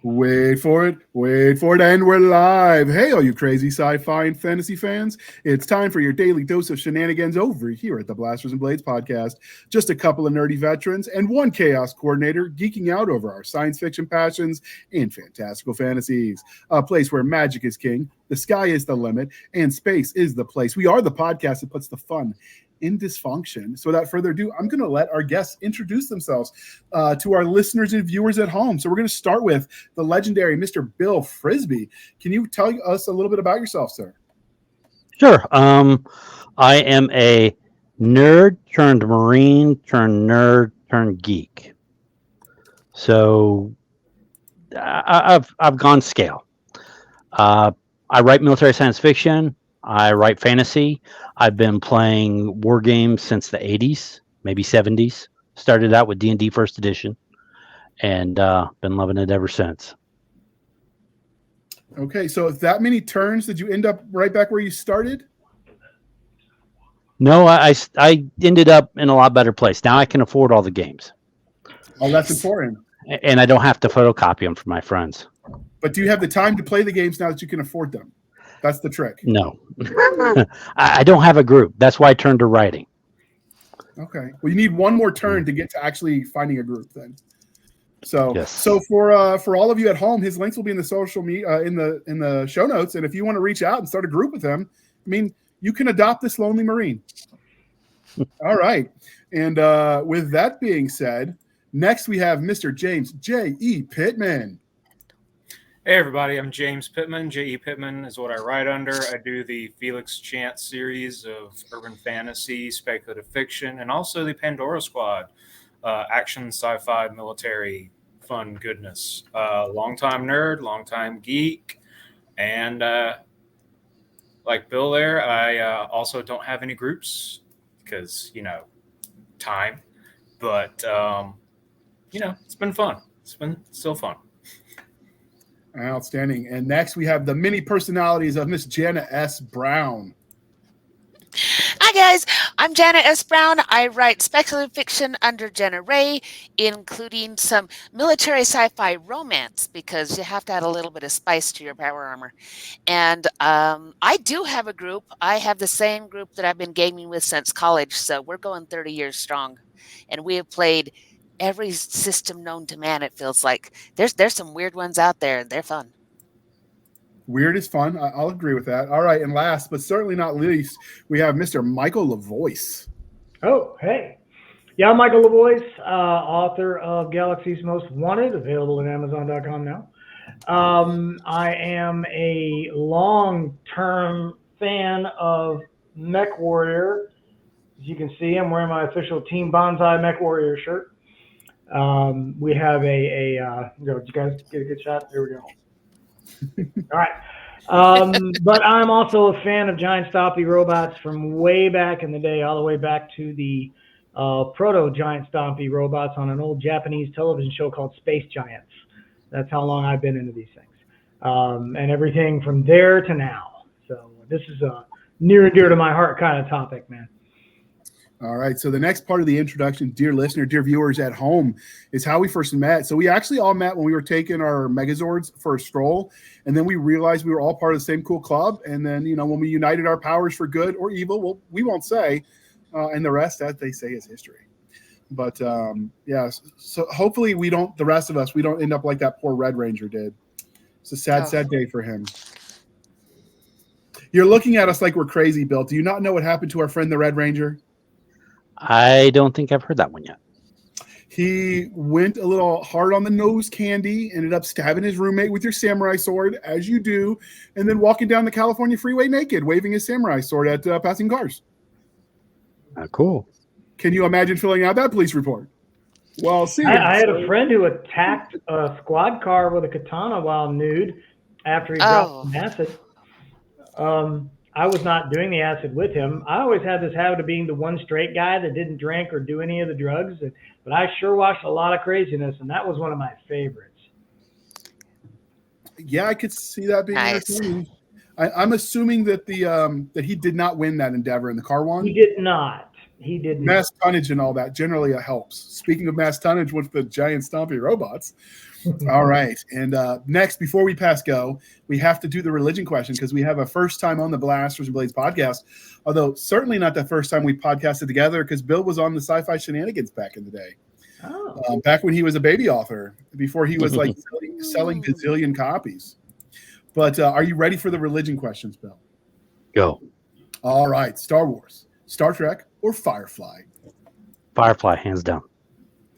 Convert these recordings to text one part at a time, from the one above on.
Wait for it, and we're live. Hey, all you crazy sci-fi and fantasy fans. It's time for your daily dose of shenanigans over here at the Blasters and Blades podcast. Just a couple of nerdy veterans and one chaos coordinator geeking out over our science fiction passions and fantastical fantasies. A place where magic is king, the sky is the limit, and space is the place. We are the podcast that puts the fun in dysfunction. So without further ado, I'm going to let our guests introduce themselves to our listeners and viewers at home. So we're going to start with the legendary Mr. Bill Frisbee. Can you tell us a little bit about yourself, sir? Sure. I am a nerd turned Marine turned nerd turned geek. So I've gone scale. I write military science fiction. I write fantasy. I've been playing war games since the 80s, maybe 70s. Started out with D&D first edition, and been loving it ever since. Okay, so that many turns, did you end up right back where you started? No, I ended up in a lot better place. Now I can afford all the games. Oh, that's important. And I don't have to photocopy them for my friends. But do you have the time to play the games now that you can afford them? That's the trick. No. I don't have a group. That's why I turned to writing. Okay. Well, you need one more turn to get to actually finding a group then. So, yes. So for all of you at home, his links will be in the social media in the show notes. And if you want to reach out and start a group with him, I mean, you can adopt this lonely Marine. All right. And with that being said, next we have Mr. James J.E. Pittman. Hey everybody, I'm James Pittman. J.E. Pittman is what I write under. I do the Felix Chance series of urban fantasy, speculative fiction, and also the Pandora Squad, action, sci-fi, military, fun goodness. Longtime nerd, longtime geek, and like Bill there, I also don't have any groups because, time. But, it's been fun. It's been still fun. Outstanding. And next we have the mini personalities of Miss Jana S. Brown. Hi guys, I'm Janet S. Brown. I write speculative fiction under Jenna Ray, including some military sci-fi romance because you have to add a little bit of spice to your power armor. And I do have a group. I have the same group that I've been gaming with since college, so we're going 30 years strong. And we have played every system known to man, it feels like. There's some weird ones out there, and they're fun. Weird is fun. I'll agree with that. All right, and last but certainly not least, we have Mr. Michael LaVoice. Oh, hey. Yeah, I'm Michael LaVoice, author of Galaxy's Most Wanted, available at Amazon.com now. I am a long-term fan of Mech Warrior. As you can see, I'm wearing my official Team Bonsai Mech Warrior shirt. We have did you guys get a good shot? There we go. All right. But I'm also a fan of giant Stompy robots from way back in the day, all the way back to the proto giant Stompy robots on an old Japanese television show called Space Giants. That's how long I've been into these things. And everything from there to now. So this is a near and dear to my heart kind of topic, man. All right. So the next part of the introduction, dear listener, dear viewers at home, is how we first met. So we actually all met when we were taking our Megazords for a stroll. And then we realized we were all part of the same cool club. And then, when we united our powers for good or evil, well, we won't say. And the rest, as they say, is history. But yeah, so hopefully the rest of us, we don't end up like that poor Red Ranger did. It's a sad day for him. You're looking at us like we're crazy, Bill. Do you not know what happened to our friend, the Red Ranger? I don't think I've heard that one yet. He went a little hard on the nose candy, ended up stabbing his roommate with your samurai sword, as you do, and then walking down the California freeway naked, waving his samurai sword at passing cars. Cool. Can you imagine filling out that police report? Well, seriously. I had a friend who attacked a squad car with a katana while nude after he dropped some acid. I was not doing the acid with him. I always had this habit of being the one straight guy that didn't drink or do any of the drugs. But I sure watched a lot of craziness, and that was one of my favorites. Yeah, I could see that being nice. I'm assuming that that he did not win that endeavor in the car one. He did not. He did. Mass tonnage and all that generally helps. Speaking of mass tonnage with the giant Stompy robots. All right. And next, before we pass go, we have to do the religion question because we have a first time on the Blasters and Blades podcast. Although certainly not the first time we podcasted together because Bill was on the Sci-Fi Shenanigans back in the day. Oh. Back when he was a baby author, before he was like selling gazillion copies. But are you ready for the religion questions, Bill? Go. All right. Star Wars, Star Trek, or Firefly? Firefly, hands down.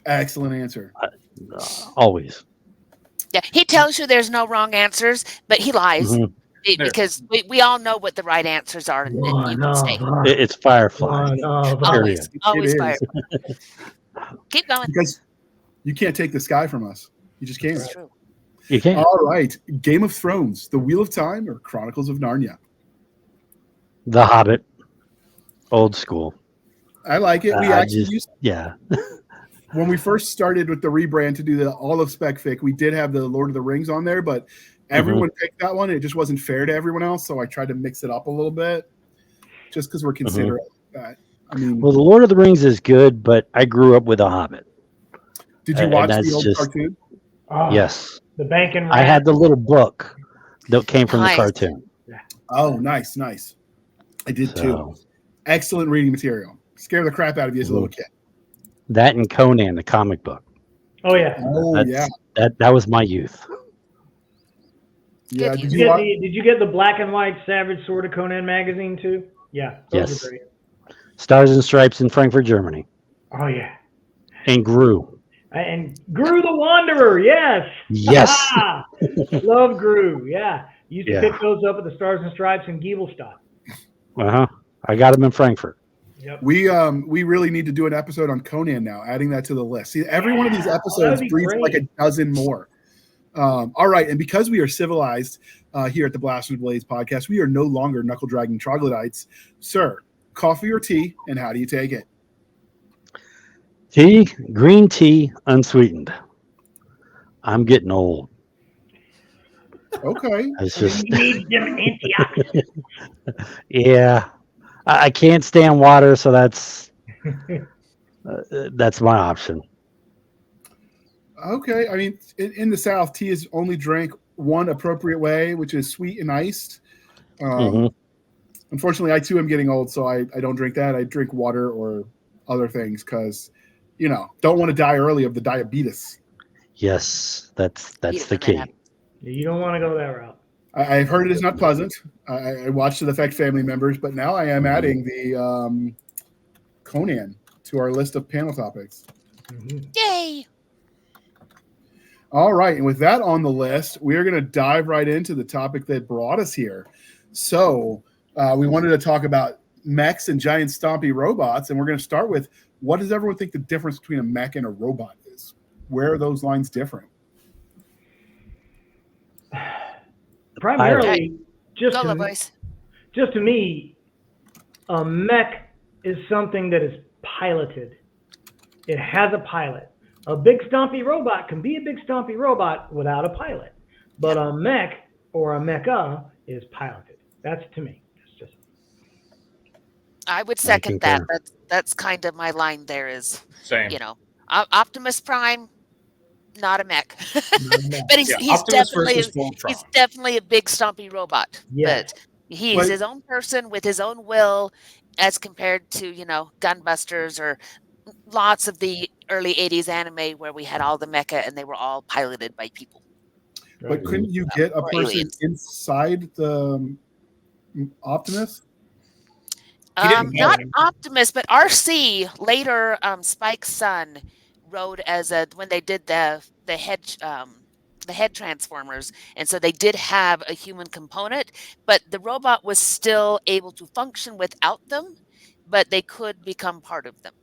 Excellent answer. Always. Yeah, he tells you there's no wrong answers, but he lies Mhm. because we all know what the right answers are, and you can say It's Firefly. always, It always is. fire. Keep going. Because you can't take the sky from us. You just can't. It's true. You can't. All right. Game of Thrones, The Wheel of Time, or Chronicles of Narnia? The Hobbit. Old school. I like it. We I actually just- used Yeah. when we first started with the rebrand to do the all of SpecFic, we did have the Lord of the Rings on there, but everyone picked that one. It just wasn't fair to everyone else, so I tried to mix it up a little bit, just because we're considerate of that. I mean, Well, The Lord of the Rings is good, but I grew up with a Hobbit. did you and watch that's the old just- cartoon? Oh, Yes. The Banking I had the little book that came from Nice. the cartoon. Oh, nice, nice. I did too. So Excellent reading material. Scare the crap out of you as a little kid. that and Conan, the comic book. Oh yeah. Oh That's- yeah, That was my youth. yeah. Good Did Did you watch? you get the black and white Savage Sword of Conan magazine too? Yeah. Those Yes. are great. Stars and Stripes in Frankfurt, Germany. Oh yeah. And Gru. And Gru the Wanderer, yes. Yes. Ah, love Gru, yeah. Used to Yeah. pick those up at the Stars and Stripes in Giebelstadt. Uh-huh. I got him in Frankfurt. Yep. We really need to do an episode on Conan now, adding that to the list. See, every one of these episodes that'd be breeds great. like a dozen more. All right, and because we are civilized here at the Blast and Blades podcast, we are no longer knuckle dragging troglodytes. Sir, coffee or tea, and how do you take it? Tea, green tea, unsweetened. I'm getting old. Okay. It's just, You need them antioxidants. yeah. I can't stand water, so that's my option. Okay. I mean, in the South, tea is only drank one appropriate way, which is sweet and iced. Mhm. Unfortunately, I too am getting old, so I don't drink that. I drink water or other things because, don't want to die early of the diabetes. Yes, that's Yeah, the that key. happens. You don't want to go that route. I've heard it is not pleasant. I watched it affect family members, but now I am adding the Conan to our list of panel topics. Mhm. Yay! All right, and with that on the list, we are going to dive right into the topic that brought us here. So we wanted to talk about mechs and giant stompy robots, and we're going to start with what does everyone think the difference between a mech and a robot is? Where are those lines different? Primarily, just Go, to, boys. just to me, a mech is something that is piloted. It has a pilot. A big stompy robot can be a big stompy robot without a pilot, but a mech or a mecha is piloted. That's to me. That's just I would second concur. that. That's kind of my line. There is, Same. Optimus Prime, not a mech, not a mech. but he's Optimus definitely versus Voltron. he's definitely a big stompy robot. Yes. But he's But- his own person with his own will, as compared to Gunbusters or lots of the early '80s anime where we had all the mecha and they were all piloted by people. But couldn't you get a Or person aliens. inside the Optimus? He didn't Not know. Optimus, but RC later. Spike's son rode as when they did the head transformers, and so they did have a human component, but the robot was still able to function without them, but they could become part of them.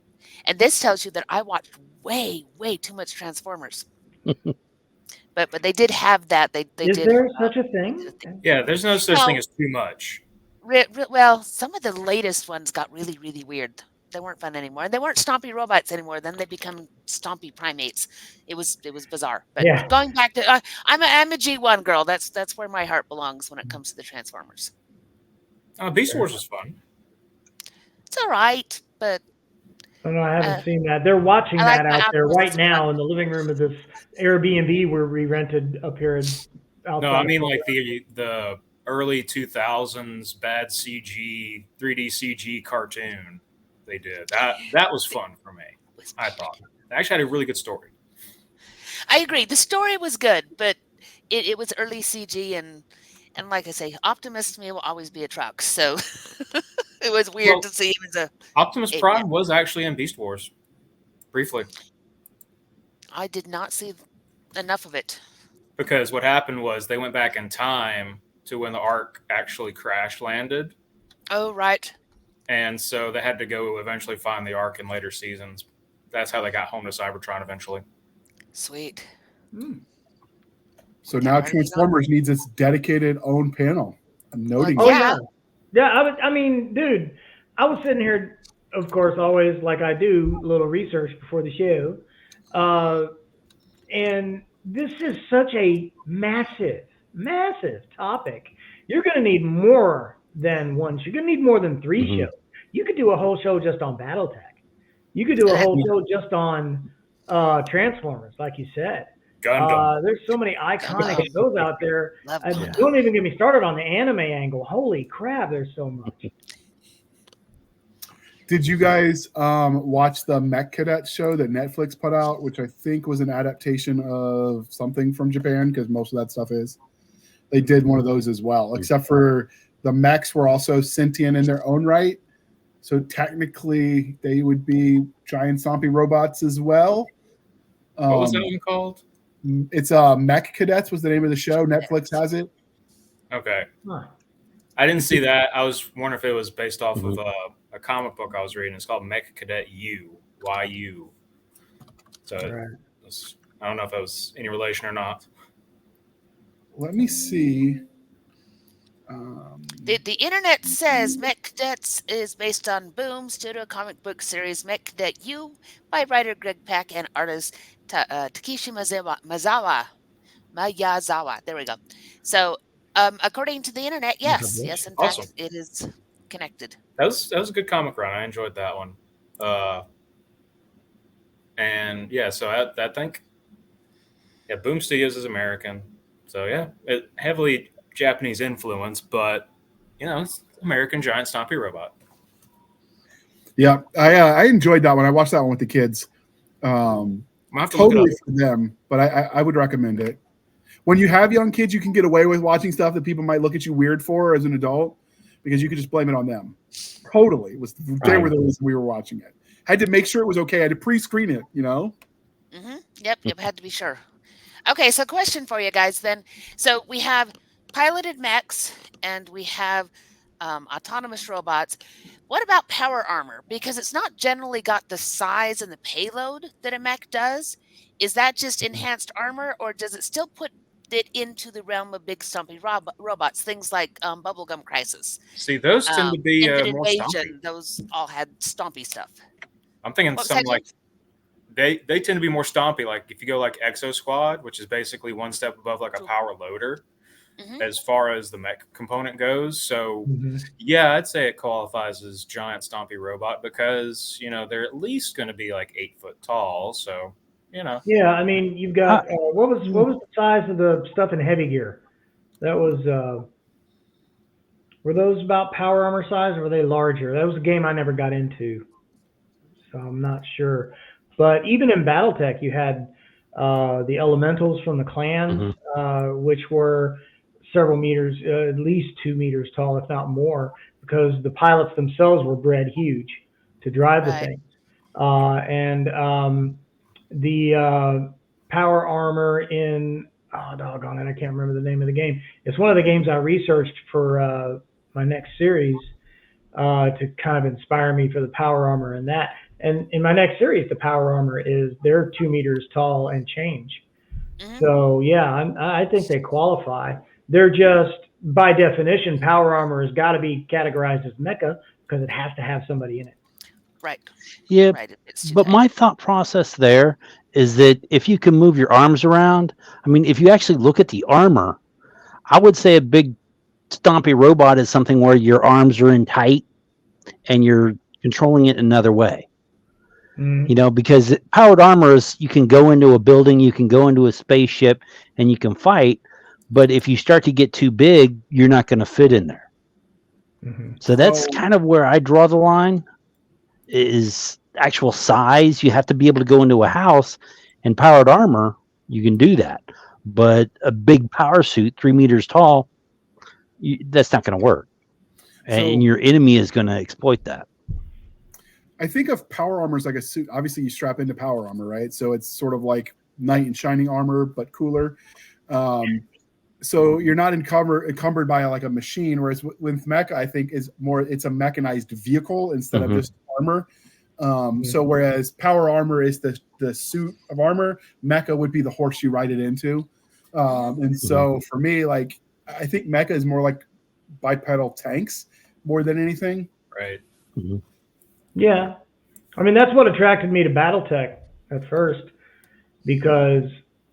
And this tells you that I watched way too much Transformers. but they did have that. They Is did. there such a thing? Yeah, there's no such No. thing as too much. Well, some of the latest ones got really weird. They weren't fun anymore, and they weren't stompy robots anymore. Then they become stompy primates. It was bizarre. But Yeah. going back to, I'm a G1 girl. That's where my heart belongs when it comes to the Transformers. Beast Wars was fun. It's all right, but Oh, no, I haven't seen that. They're watching I like that my out there Optimus right now Prime. in the living room of this Airbnb where we rented up here outside. No, I of mean Fort like the early 2000s bad CG, 3D CG cartoon they did. That was fun for me. I thought they actually had a really good story. I agree. The story was good, but it was early CG, and like I say, Optimus to me will always be a truck. So it was weird Well, to see him as a Optimus ape Prime man. was actually in Beast Wars briefly. I did not see enough of it. Because what happened was they went back in time to when the Ark actually crash landed. Oh, right. And so they had to go eventually find the Ark in later seasons. That's how they got home to Cybertron eventually. Sweet. So now Transformers needs its dedicated own panel. I'm noting Well, that. yeah. Yeah, I mean, dude, I was sitting here, of course, always like I do, a little research before the show. And this is such a massive, massive topic. You're going to need more than one. You're going to need more than 3 shows. You could do a whole show just on BattleTech. You could do a whole show just on Transformers, like you said. Gundam. There's so many iconic shows out there. Love Don't even get me started on the anime angle. Holy crap, there's so much. Did you guys watch the Mech Cadet show that Netflix put out, which I think was an adaptation of something from Japan, because most of that stuff is? They did one of those as well, except for the mechs were also sentient in their own right. So technically, they would be giant Stompy robots as well. What was that one called? It's Mech Cadets was the name of the show. Netflix has it. Okay. Huh. I didn't see that. I was wondering if it was based off of a comic book I was reading. It's called Mech Cadet U, YU. So I don't know if that was any relation or not. Let me see. The internet says Mech Cadets is based on Boom Studio comic book series Mech Cadet U by writer Greg Pak and artist Takeshi Miyazawa. There we go. So, according to the internet, yes, in Awesome. fact, it is connected. That was a good comic run. I enjoyed that one. And yeah, so I think Boom Studios is American. So yeah, it heavily Japanese influence, but it's American giant Stompy robot. Yeah, I enjoyed that one. I watched that one with the kids. Totally for them, but I would recommend it. When you have young kids, you can get away with watching stuff that people might look at you weird for as an adult, because you could just blame it on them. Totally, they were the reason we were watching it. Had to make sure it was okay. I had to pre-screen it. Mm-hmm. Yep, had to be sure. Okay, so question for you guys then. So we have piloted mechs and we have autonomous robots. What about power armor? Because it's not generally got the size and the payload that a mech does. Is that just enhanced armor, or does it still put it into the realm of big Stompy robots? Things like Bubblegum Crisis. See, those tend to be Infinite more Invasion. Stompy. Those all had Stompy stuff. I'm thinking something like they tend to be more Stompy. Like if you go like Exo Squad, which is basically one step above like a power loader. As far as the mech component goes. So, yeah, I'd say it qualifies as giant Stompy robot because, they're at least going to be like 8 foot tall. So, Yeah, I mean, you've got, what was the size of the stuff in Heavy Gear? That was, were those about power armor size, or were they larger? That was a game I never got into, so I'm not sure. But even in BattleTech, you had the elementals from the clans, which were several meters, at least 2 meters tall, if not more, because the pilots themselves were bred huge to drive the things. And the power armor in, doggone it, I can't remember the name of the game. It's one of the games I researched for my next series to kind of inspire me for the power armor and that. And in my next series, the power armor they're 2 meters tall and change. So yeah, I think they qualify. They're just, by definition, power armor has got to be categorized as mecha because it has to have somebody in it. Right. Yeah, right. but my thought process there is that if you can move your arms around, I mean, if you actually look at the armor, I would say a big Stompy robot is something where your arms are in tight and you're controlling it another way. Mm. You know, because powered armor is, you can go into a building, you can go into a spaceship, and you can fight. But if you start to get too big, you're not going to fit in there. Mm-hmm. So that's So- kind of where I draw the line, is actual size. You have to be able to go into a house, and powered armor, you can do that. But a big power suit, 3 meters tall, that's not going to work. And So- your enemy is going to exploit that. I think of power armor as like a suit. Obviously, you strap into power armor, right? So it's sort of like knight in shining armor, but cooler. So you're not encumbered by like a machine. Whereas with mecha, I think is more, it's a mechanized vehicle instead of just armor. So whereas power armor is the suit of armor, mecha would be the horse you ride it into. And so for me, like, I think mecha is more like bipedal tanks more than anything. Right. Mm-hmm. Yeah. I mean, that's what attracted me to Battletech at first, because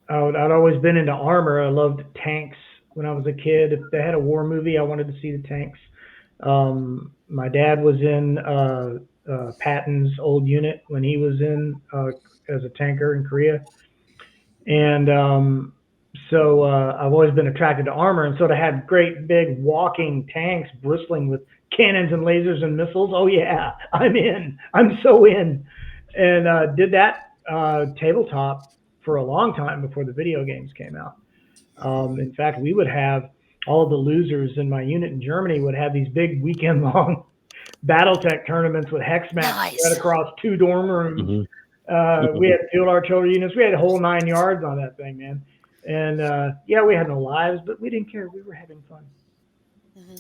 I'd always been into armor. I loved tanks when I was a kid. If they had a war movie, I wanted to see the tanks. My dad was in Patton's old unit when he was in as a tanker in Korea. And so I've always been attracted to armor. And so to have great big walking tanks bristling with cannons and lasers and missiles, oh yeah, I'm in. I'm so in. And did that tabletop for a long time before the video games came out. In fact, we would have all of the losers in my unit in Germany would have these big weekend-long Battletech tournaments with hex maps spread across 2 dorm rooms. We had field artillery units. We had a whole 9 yards on that thing, man. And yeah, we had no lives, but we didn't care. We were having fun. Mm-hmm.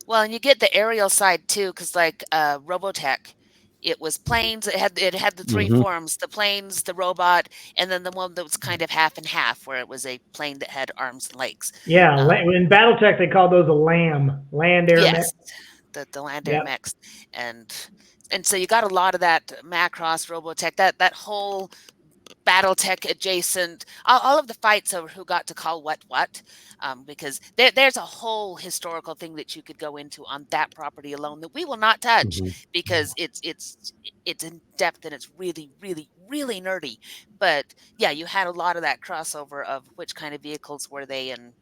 Well, and you get the aerial side too, because like Robotech, it was planes. It had the 3 forms: the planes, the robot, and then the one that was kind of half and half, where it was a plane that had arms and legs. Yeah, in Battletech they called those a LAM, land air mech. The land air mechs, and so you got a lot of that Macross, Robotech, that whole Battletech adjacent, all of the fights over who got to call what, because there's a whole historical thing that you could go into on that property alone that we will not touch, because it's in depth and it's really, really, really nerdy. But yeah, you had a lot of that crossover of which kind of vehicles were they, and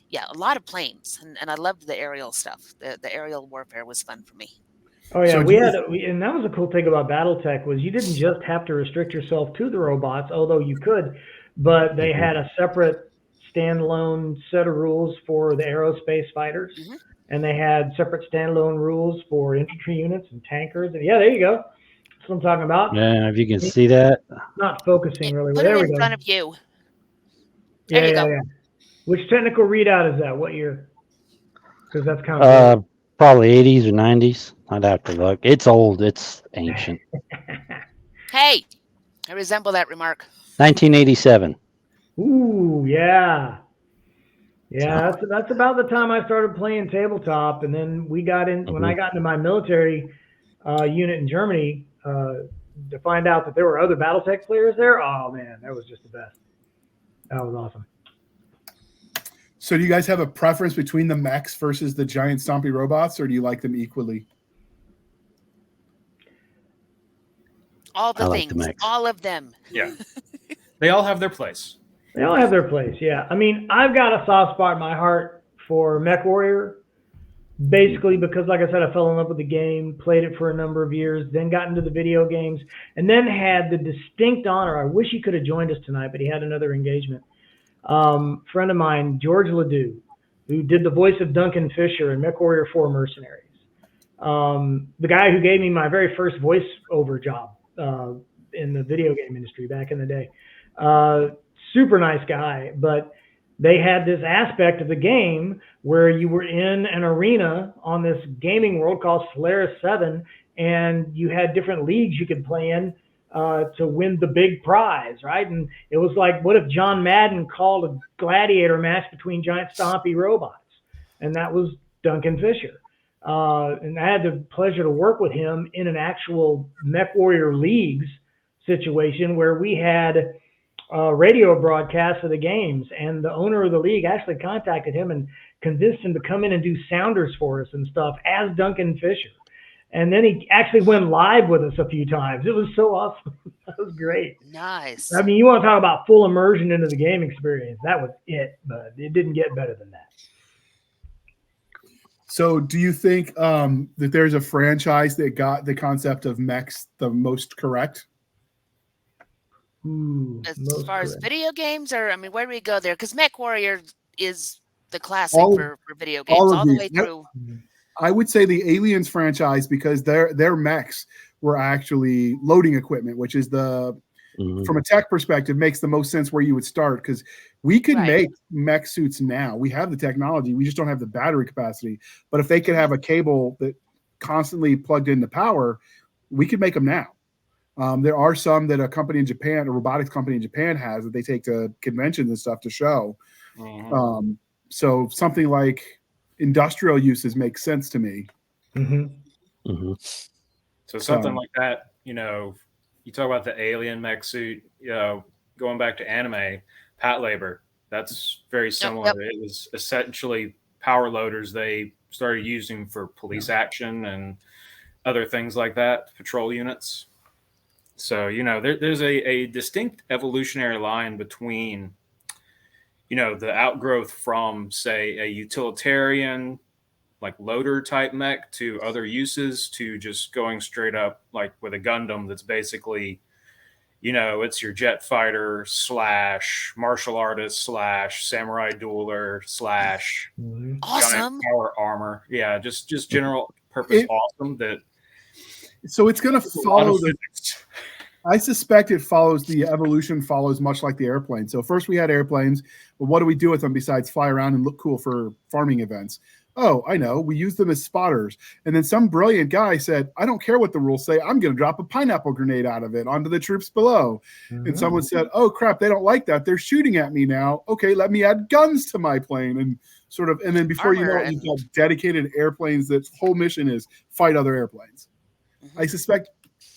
yeah, a lot of planes, and I loved the aerial stuff. The aerial warfare was fun for me. Oh yeah, and that was a cool thing about Battletech, was you didn't just have to restrict yourself to the robots, although you could, but they had a separate standalone set of rules for the aerospace fighters, and they had separate standalone rules for infantry units and tankers. And yeah, there you go. That's what I'm talking about. Yeah, if you can see that. Not focusing really. Put There it we in go. front of you. There you go. Yeah. Which technical readout is that? What year? Because that's kind of probably 80s or 90s. I'd have to look. It's old. It's ancient. Hey, I resemble that remark. 1987. Ooh, yeah. Yeah, that's about the time I started playing tabletop, and then we got in when I got into my military unit in Germany to find out that there were other Battletech players there. Oh man, that was just the best. That was awesome. So do you guys have a preference between the mechs versus the giant stompy robots, or do you like them equally? All the things, all of them. Yeah. They all have their place. They all have their place, yeah. I mean, I've got a soft spot in my heart for Mech Warrior, basically because, like I said, I fell in love with the game, played it for a number of years, then got into the video games, and then had the distinct honor. I wish he could have joined us tonight, but he had another engagement. Friend of mine, George Ledoux, who did the voice of Duncan Fisher in Mech Warrior 4 Mercenaries. The guy who gave me my very first voiceover job in the video game industry back in the day. Super nice guy, but they had this aspect of the game where you were in an arena on this gaming world called Solaris 7, and you had different leagues you could play in to win the big prize, right? And it was like, what if John Madden called a gladiator match between giant stompy robots? And that was Duncan Fisher. And I had the pleasure to work with him in an actual Mech Warrior Leagues situation where we had radio broadcasts of the games, and the owner of the league actually contacted him and convinced him to come in and do sounders for us and stuff as Duncan Fisher. And then he actually went live with us a few times. It was so awesome. That was great. Nice. I mean, you want to talk about full immersion into the game experience. That was it, but it didn't get better than that. So do you think that there's a franchise that got the concept of mechs the most correct? Ooh, As far as video games, or I mean, where do we go there? Because Mech Warrior is the classic All- for video games, all of all the these. way Yep. through. I would say the Aliens franchise, because their mechs were actually loading equipment, which is from a tech perspective, makes the most sense where you would start, because we can Right. make mech suits now. We have the technology. We just don't have the battery capacity. But if they could have a cable that constantly plugged into power, we could make them now. There are some that a company in Japan, a robotics company in Japan has, that they take to conventions and stuff to show. Mm-hmm. So something like industrial uses makes sense to me. So something like that, you talk about the alien mech suit, going back to anime, Pat Labor, that's very similar. Yep. It was essentially power loaders they started using for police action and other things like that, patrol units. So, there's a distinct evolutionary line between, the outgrowth from, say, a utilitarian, like loader type mech to other uses, to just going straight up like with a Gundam that's basically, it's your jet fighter / martial artist / samurai dueler / Awesome. giant power armor. Yeah, just general purpose awesome. So it's going to follow I suspect it follows the evolution follows much like the airplane. So first we had airplanes, but what do we do with them besides fly around and look cool for farming events? Oh, I know. We use them as spotters. And then some brilliant guy said, I don't care what the rules say. I'm going to drop a pineapple grenade out of it onto the troops below. And someone said, oh, crap, they don't like that. They're shooting at me now. Okay, let me add guns to my plane. And then before you know it, you've got dedicated airplanes that whole mission is fight other airplanes. I suspect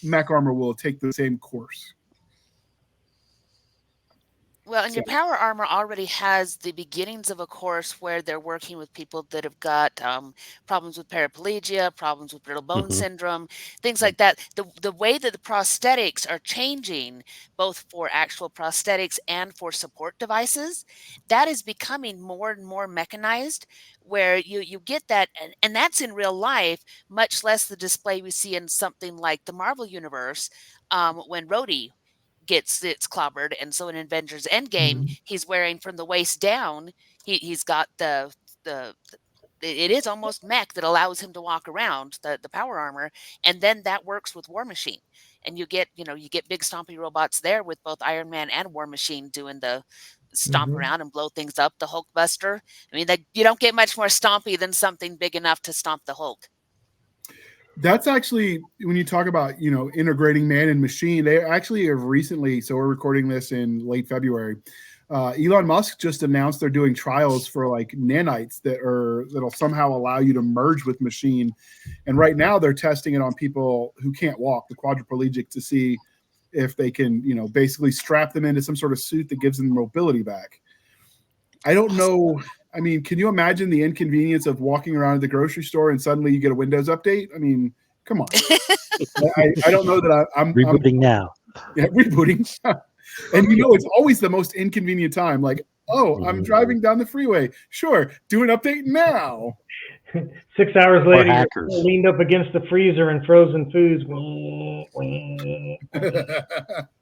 mech armor will take the same course. Well, and your power armor already has the beginnings of a course where they're working with people that have got problems with paraplegia, problems with brittle bone syndrome, things like that. The way that the prosthetics are changing, both for actual prosthetics and for support devices, that is becoming more and more mechanized, where you get that, and that's in real life, much less the display we see in something like the Marvel Universe, when Rhodey gets clobbered, and so in Avengers Endgame, he's wearing from the waist down. He's got the it is almost mech that allows him to walk around, the power armor, and then that works with War Machine, and you get big stompy robots there with both Iron Man and War Machine doing the stomp around and blow things up. The Hulk Buster. I mean, you don't get much more stompy than something big enough to stomp the Hulk. That's actually, when you talk about, integrating man and machine, they actually have recently, so we're recording this in late February, Elon Musk just announced they're doing trials for like nanites that'll somehow allow you to merge with machine. And right now they're testing it on people who can't walk, the quadriplegic, to see if they can, basically strap them into some sort of suit that gives them mobility back. I don't know. I mean, can you imagine the inconvenience of walking around at the grocery store and suddenly you get a Windows update? I mean, come on. I don't know that I'm rebooting now. Yeah, rebooting. And it's always the most inconvenient time. Like, I'm driving down the freeway. Sure, do an update now. 6 hours later, you're leaned up against the freezer and frozen foods.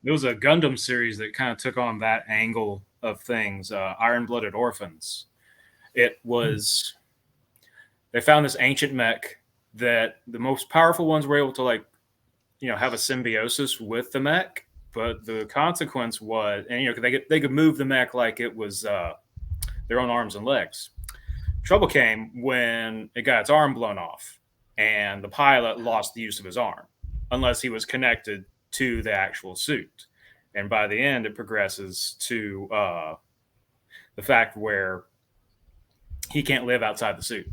There was a Gundam series that kind of took on that angle of things, Iron-Blooded Orphans. It was, they found this ancient mech that the most powerful ones were able to have a symbiosis with the mech, but the consequence was, and they could move the mech like it was their own arms and legs. Trouble came when it got its arm blown off, and the pilot lost the use of his arm, unless he was connected to the actual suit. And by the end, it progresses to the fact where he can't live outside the suit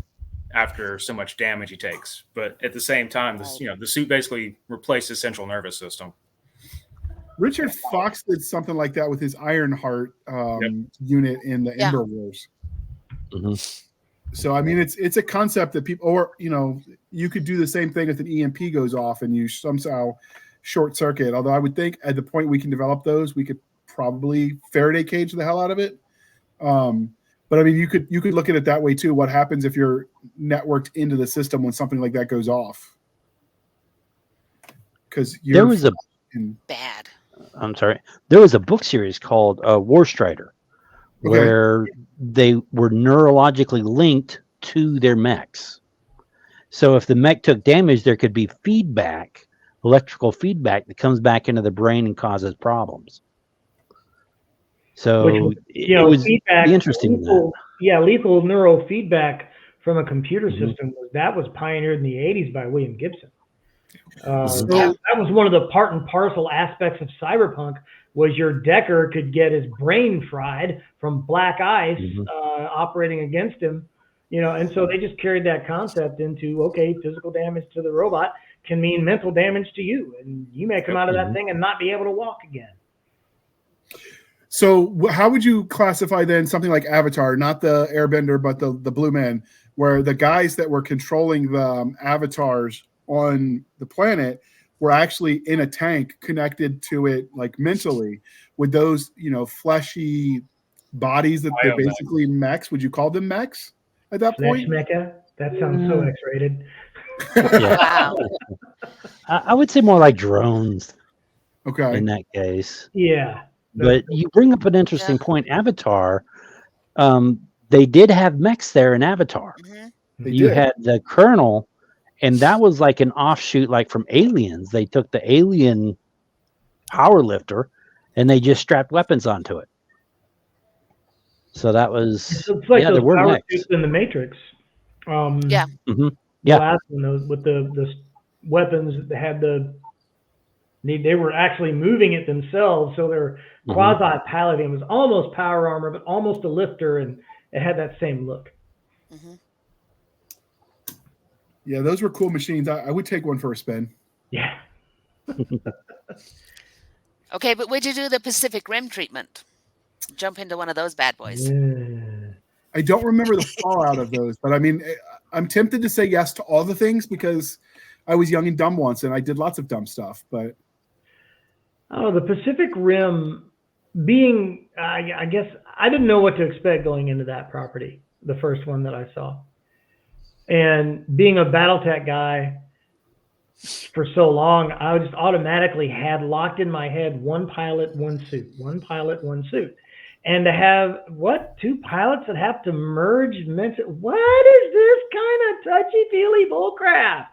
after so much damage he takes. But at the same time, the suit basically replaced his central nervous system. Richard Fox did something like that with his Ironheart unit in the Ember Wars. So I mean, it's a concept that people, or you could do the same thing if an EMP goes off and you somehow short circuit. Although I would think at the point we can develop those, we could probably Faraday cage the hell out of it. But I mean, you could look at it that way too. What happens if you're networked into the system when something like that goes off? Because there was bad. I'm sorry. There was a book series called War Strider, where they were neurologically linked to their mechs. So if the mech took damage, there could be feedback, electrical feedback that comes back into the brain and causes problems. So it was feedback, interesting. Lethal neurofeedback from a computer system was pioneered in the 80s by William Gibson. That was one of the part and parcel aspects of cyberpunk, was your Decker could get his brain fried from black ice operating against him, and so they just carried that concept into, physical damage to the robot can mean mental damage to you, and you may come out of that thing and not be able to walk again. So how would you classify then something like Avatar, not the Airbender, but the Blue Man, where the guys that were controlling the avatars on the planet were actually in a tank connected to it, like mentally, with those, fleshy bodies that they're basically mechs? Would you call them mechs at that point? Mecha? That sounds so X-rated. Wow. I would say more like drones. Okay. In that case. Yeah. But you bring up an interesting point. Avatar, they did have mechs there in Avatar. You had the Colonel, and that was like an offshoot, like from Aliens. They took the alien power lifter, and they just strapped weapons onto it. So that was it's like those there were power mechs suits in the Matrix. Yeah. The last one, those with the weapons that had they were actually moving it themselves, so they're quasi-piloting. It was almost power armor, but almost a lifter, and it had that same look. Yeah, those were cool machines. I would take one for a spin. Yeah. Okay, but would you do the Pacific Rim treatment? Jump into one of those bad boys. I don't remember the fallout of those, but I mean, I'm tempted to say yes to all the things because I was young and dumb once, and I did lots of dumb stuff, but... Oh, the Pacific Rim being, I guess, I didn't know what to expect going into that property, the first one that I saw. And being a Battletech guy for so long, I just automatically had locked in my head one pilot, one suit, one pilot, one suit. And to have, two pilots that have to merge, what is this kind of touchy-feely bullcrap?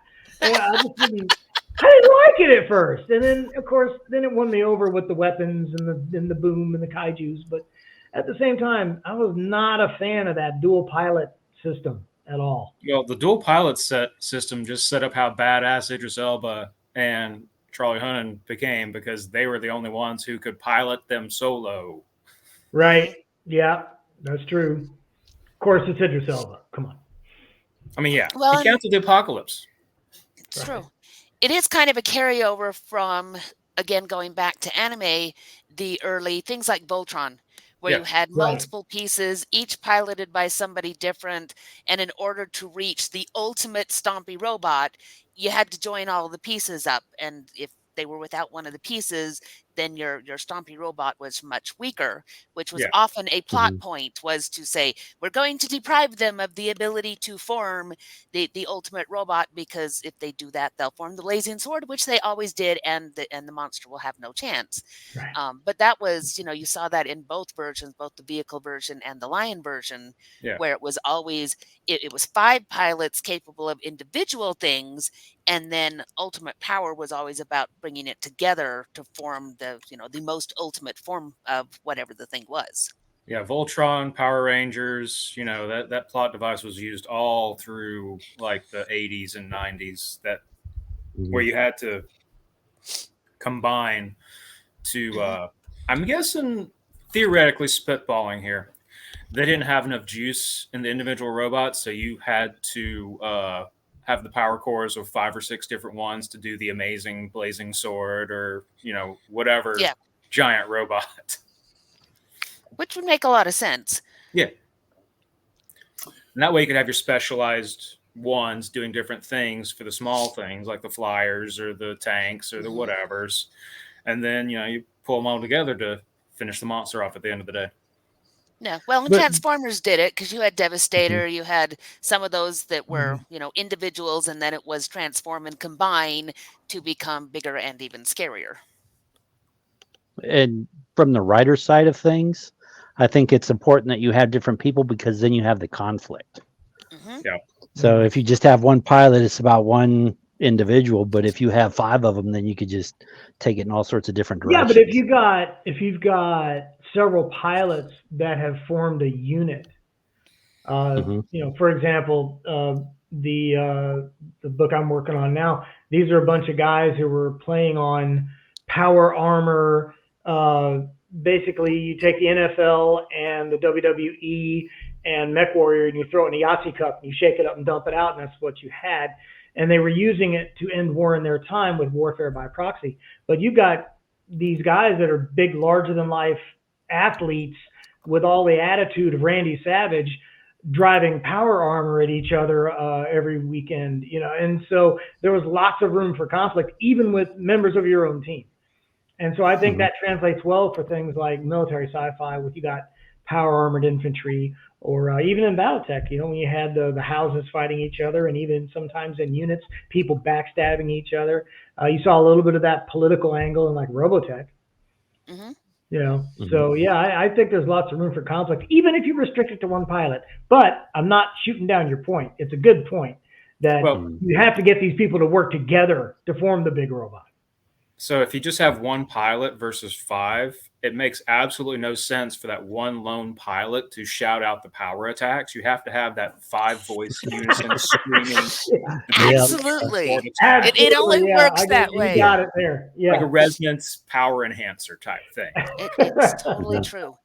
I didn't like it at first, and then of course, it won me over with the weapons and the boom and the kaijus. But at the same time, I was not a fan of that dual pilot system at all. Well, the dual pilot system just set up how badass Idris Elba and Charlie Hunnam became, because they were the only ones who could pilot them solo. Right? Yeah, that's true. Of course, it's Idris Elba. Come on. I mean, yeah, Well, he canceled the apocalypse. It's true. It is kind of a carryover from, again, going back to anime, the early things like Voltron, where you had multiple pieces, each piloted by somebody different. And in order to reach the ultimate Stompy robot, you had to join all the pieces up. And if they were without one of the pieces, then your Stompy robot was much weaker, which was often a plot point, was to say, we're going to deprive them of the ability to form the ultimate robot, because if they do that, they'll form the blazing sword, which they always did, and the monster will have no chance. Right. But that was, you saw that in both versions, both the vehicle version and the Lion version, where it was always, it was 5 pilots capable of individual things, and then ultimate power was always about bringing it together to form the most ultimate form of whatever the thing was. Yeah, Voltron, Power Rangers, that plot device was used all through like the 80s and 90s, where you had to combine to, I'm guessing, theoretically spitballing here, they didn't have enough juice in the individual robots, so you had to have the power cores of 5 or 6 different ones to do the amazing blazing sword, or whatever giant robot. Which would make a lot of sense. Yeah. And that way you could have your specialized ones doing different things for the small things like the flyers or the tanks or the whatevers. And then, you pull them all together to finish the monster off at the end of the day. Yeah, well, and But- Transformers did it because you had Devastator, you had some of those that were, individuals, and then it was transform and combine to become bigger and even scarier. And from the writer side of things, I think it's important that you have different people because then you have the conflict. Yeah. So if you just have one pilot, it's about one individual. But if you have 5 of them, then you could just take it in all sorts of different Yeah, directions. but if you've got several pilots that have formed a unit, for example, the book I'm working on now, these are a bunch of guys who were playing on power armor. Basically, you take the NFL and the WWE and Mech Warrior, and you throw it in a Yahtzee cup, and you shake it up and dump it out, and that's what you had. And they were using it to end war in their time with warfare by proxy. But you've got these guys that are big, larger-than-life athletes with all the attitude of Randy Savage, driving power armor at each other every weekend, and so there was lots of room for conflict, even with members of your own team. And so I think that translates well for things like military sci-fi, with you got power armored infantry, or even in Battletech, when you had the houses fighting each other, and even sometimes in units, people backstabbing each other. You saw a little bit of that political angle in like Robotech. So yeah, I think there's lots of room for conflict, even if you restrict it to one pilot. But I'm not shooting down your point. It's a good point that you have to get these people to work together to form the big robot. So if you just have one pilot versus 5, it makes absolutely no sense for that one lone pilot to shout out the power attacks. You have to have that 5 voice unison screaming. Absolutely. It only works that way. You got it there. Yeah. Like a resonance power enhancer type thing. It's totally true.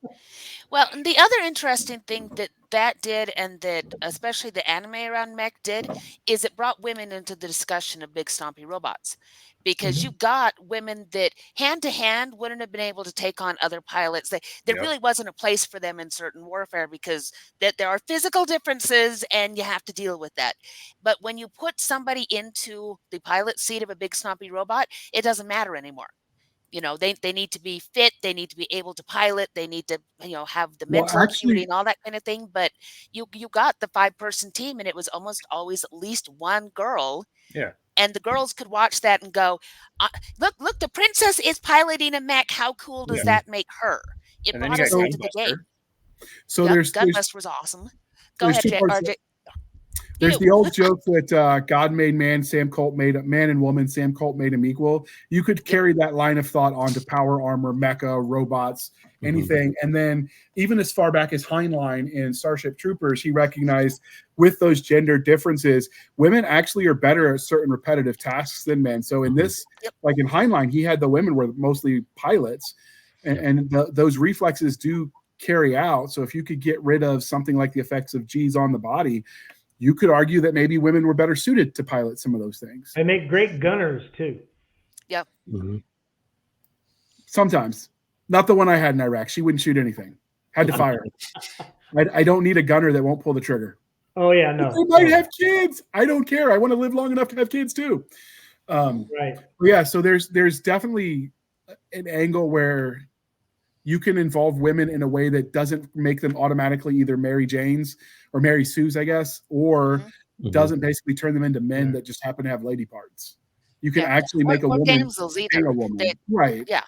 Well, and the other interesting thing that did, and that especially the anime around Mech did, is it brought women into the discussion of big stompy robots. Because you got women that hand to hand wouldn't have been able to take on other pilots. There really wasn't a place for them in certain warfare because there are physical differences and you have to deal with that. But when you put somebody into the pilot seat of a big stompy robot, it doesn't matter anymore. They need to be fit. They need to be able to pilot. They need to, have the mental acuity and all that kind of thing. But you got the 5-person team, and it was almost always at least one girl. Yeah. And the girls could watch that and go, look, the princess is piloting a mech. How cool does that make her? It brought us into the game. So Gunbuster was awesome. Go ahead, RJ. There's the old joke that God made man, Sam Colt made man and woman, Sam Colt made him equal. You could carry that line of thought onto power armor, mecha, robots, anything. And then even as far back as Heinlein in Starship Troopers, he recognized with those gender differences, women actually are better at certain repetitive tasks than men. So in this, like in Heinlein, he had the women were mostly pilots, and those reflexes do carry out. So if you could get rid of something like the effects of G's on the body, you could argue that maybe women were better suited to pilot some of those things. They make great gunners too. Yep. Sometimes. Not the one I had in Iraq. She wouldn't shoot anything. Had to fire. I don't need a gunner that won't pull the trigger. Oh yeah, no. They might have kids. I don't care. I want to live long enough to have kids too. Right. Yeah. So there's definitely an angle where you can involve women in a way that doesn't make them automatically either Mary Janes or Mary Sues, I guess, or doesn't basically turn them into men that just happen to have lady parts. You can actually make a woman damsels either. A woman. Right. Yeah.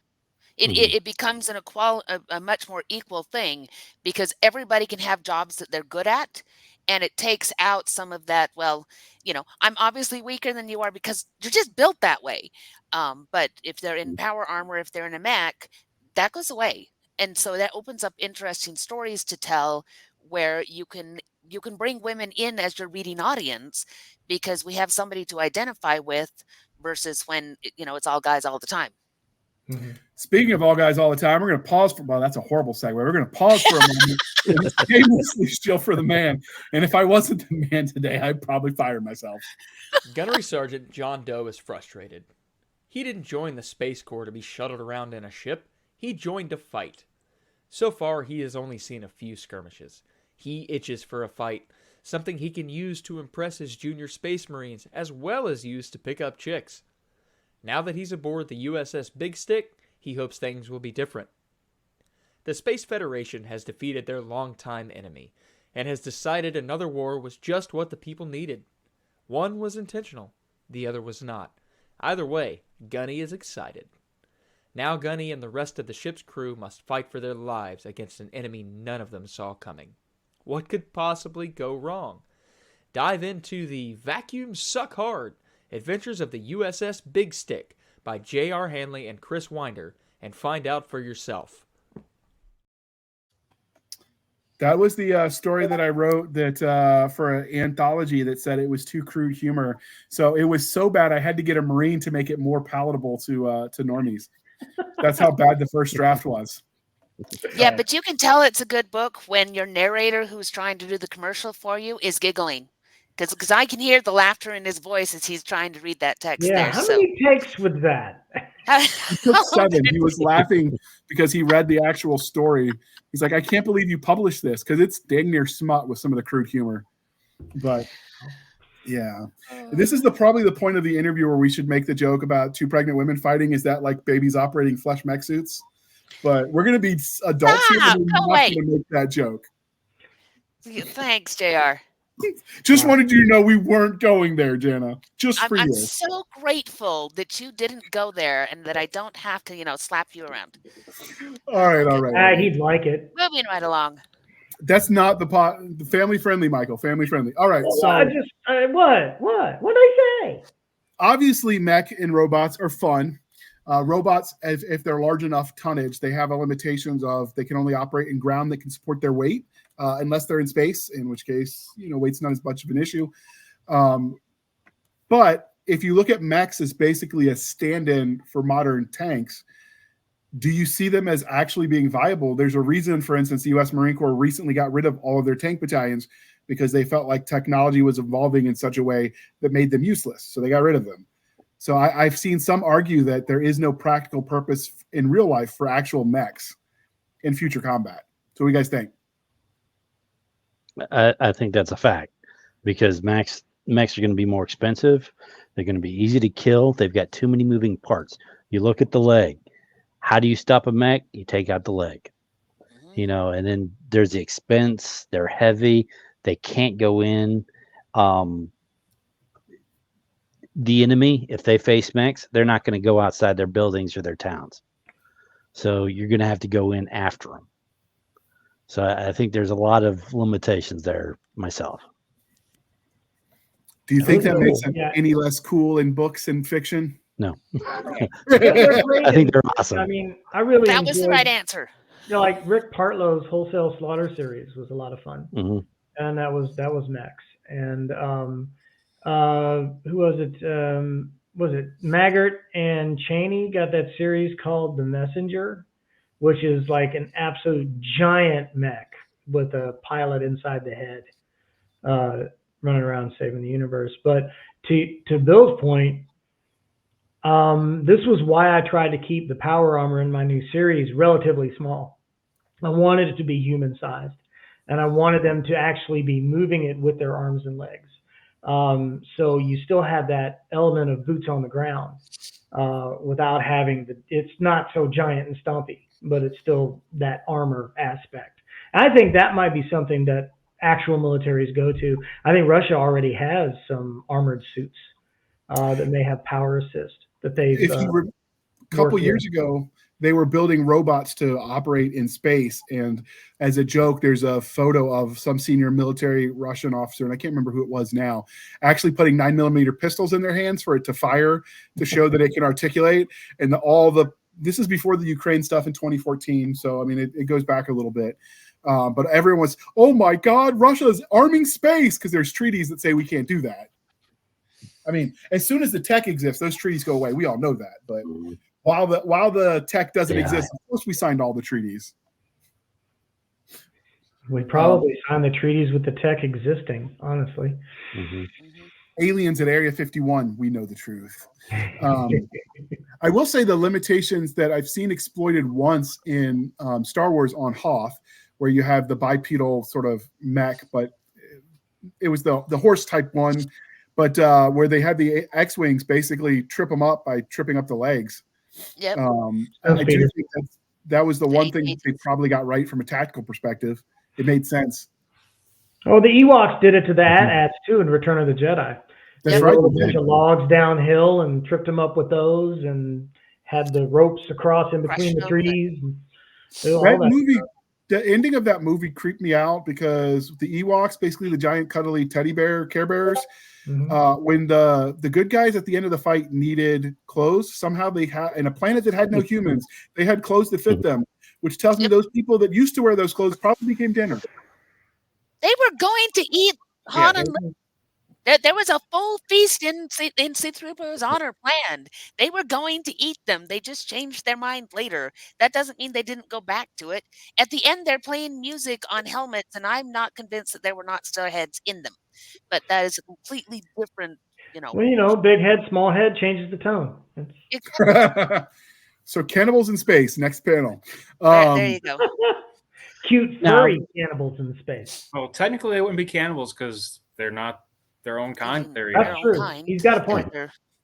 It becomes a much more equal thing because everybody can have jobs that they're good at, and it takes out some of that. Well, I'm obviously weaker than you are because you're just built that way. But if they're in power armor, if they're in a mech, that goes away, and so that opens up interesting stories to tell where you can bring women in as your reading audience because we have somebody to identify with versus when it's all guys all the time. Speaking of all guys all the time, we're going to pause for, well, that's a horrible segue. We're going to pause for a moment and shamelessly steal for the man. And if I wasn't the man today, I'd probably fire myself. Gunnery Sergeant John Doe is frustrated. He didn't join the Space Corps to be shuttled around in a ship. He joined to fight. So far, he has only seen a few skirmishes. He itches for a fight, something he can use to impress his junior Space Marines, as well as use to pick up chicks. Now that he's aboard the USS Big Stick, he hopes things will be different. The Space Federation has defeated their longtime enemy, and has decided another war was just what the people needed. One was intentional, the other was not. Either way, Gunny is excited. Now Gunny and the rest of the ship's crew must fight for their lives against an enemy none of them saw coming. What could possibly go wrong? Dive into the Vacuum Suck Hard Adventures of the USS Big Stick by J.R. Handley and Chris Winder, and find out for yourself. That was the story that I wrote that for an anthology that said it was too crude humor. So it was so bad I had to get a Marine to make it more palatable to normies. That's how bad the first draft was. Yeah, but you can tell it's a good book when your narrator who's trying to do the commercial for you is giggling. Because I can hear the laughter in his voice as he's trying to read that text Yeah, there. how many takes was that? He took 7. He was laughing because he read the actual story. He's like, I can't believe you published this, because it's dang near smut with some of the crude humor. But yeah, this is probably the point of the interview where we should make the joke about 2 pregnant women fighting. Is that like babies operating flesh mech suits? But we're going to be adults here, and we're not going to make that joke. Thanks, JR. Just wanted you to know we weren't going there, Jana. Just for I'm you. so grateful that you didn't go there and that I don't have to, slap you around. All right. He'd like it. Moving right along. That's not the family friendly, Michael. Family friendly. All right. Well, so what did I say? Obviously, mech and robots are fun. Robots, if they're large enough tonnage, they have limitations of they can only operate in ground that can support their weight, unless they're in space, in which case, weight's not as much of an issue. But if you look at mechs as basically a stand-in for modern tanks, do you see them as actually being viable? There's a reason, for instance, the U.S. Marine Corps recently got rid of all of their tank battalions because they felt like technology was evolving in such a way that made them useless. So they got rid of them. So I've seen some argue that there is no practical purpose in real life for actual mechs in future combat. So what do you guys think? I think that's a fact, because mechs are going to be more expensive. They're going to be easy to kill. They've got too many moving parts. You look at the leg. How do you stop a mech? You take out the leg. And then there's the expense. They're heavy. They can't go in. The enemy, if they face mechs, they're not going to go outside their buildings or their towns. So you're going to have to go in after them. So I think there's a lot of limitations there myself. Do you think that makes them any less cool in books and fiction? No. I think they're awesome. I mean, I really That was the right answer. Like Rick Partlow's Wholesale Slaughter series was a lot of fun. Mm-hmm. And that was Mechs. And who was it? Was it Maggart and Cheney got that series called The Messenger, which is like an absolute giant mech with a pilot inside the head, running around saving the universe. But to Bill's point, this was why I tried to keep the power armor in my new series relatively small. I wanted it to be human sized, and I wanted them to actually be moving it with their arms and legs. So you still have that element of boots on the ground, without having it's not so giant and stompy, but it's still that armor aspect. And I think that might be something that actual militaries go to. I think Russia already has some armored suits, that may have power assist that they've, a couple years ago, they were building robots to operate in space. And as a joke, there's a photo of some senior military Russian officer, and I can't remember who it was now, actually putting 9mm pistols in their hands for it to fire to show that it can articulate. And this is before the Ukraine stuff in 2014. So, I mean, it goes back a little bit. But everyone was, oh my God, Russia's arming space, because there's treaties that say we can't do that. I mean, as soon as the tech exists, those treaties go away. We all know that. But while the tech doesn't exist, of course we signed all the treaties. We probably signed the treaties with the tech existing, honestly. Mm-hmm. Aliens at Area 51, we know the truth. I will say the limitations that I've seen exploited once in Star Wars on Hoth, where you have the bipedal sort of mech, but it was the horse type one, but where they had the X-wings basically trip them up by tripping up the legs. Yep. I do think that was the one thing that they probably got right from a tactical perspective. It made sense. Oh, the Ewoks did it to the AT-ATs too in Return of the Jedi. That's They right. rolled a bunch of logs downhill and tripped them up with those, and had the ropes across in between the trees. That movie, the ending of that movie creeped me out because the Ewoks, basically the giant cuddly teddy bear Care Bears, when the good guys at the end of the fight needed clothes, somehow they had, in a planet that had no humans, they had clothes that fit them, which tells me those people that used to wear those clothes probably became dinner. They were going to eat Han and Luke. There was a full feast in C-3PO's honor planned. They were going to eat them. They just changed their mind later. That doesn't mean they didn't go back to it. At the end, they're playing music on helmets, and I'm not convinced that there were not starheads in them. But that is a completely different, Well, big head, small head changes the tone. So cannibals in space, next panel. There you go. Cute furry cannibals in space. Well, technically they wouldn't be cannibals because they're not their own kind. That's true. He's got a point.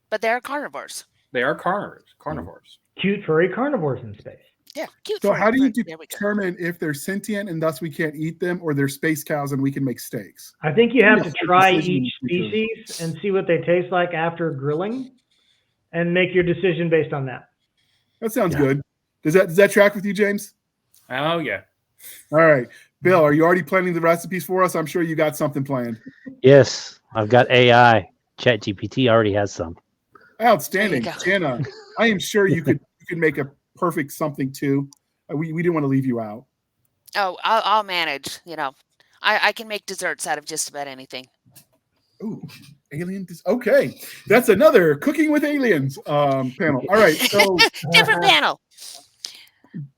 But they're carnivores. They are carnivores. Cute furry carnivores in space. Yeah, cute. So how do you determine if they're sentient and thus we can't eat them, or they're space cows and we can make steaks? I think you have to try each species and see what they taste like after grilling, and make your decision based on that. That sounds good. Does that track with you, James? Oh yeah. All right, Bill, are you already planning the recipes for us? I'm sure you got something planned. Yes, I've got AI. ChatGPT already has some. Outstanding, Jana. I am sure you could make a perfect something too. We didn't want to leave you out. Oh, I'll manage. I can make desserts out of just about anything. Ooh, okay, that's another cooking with aliens panel. All right, so different panel.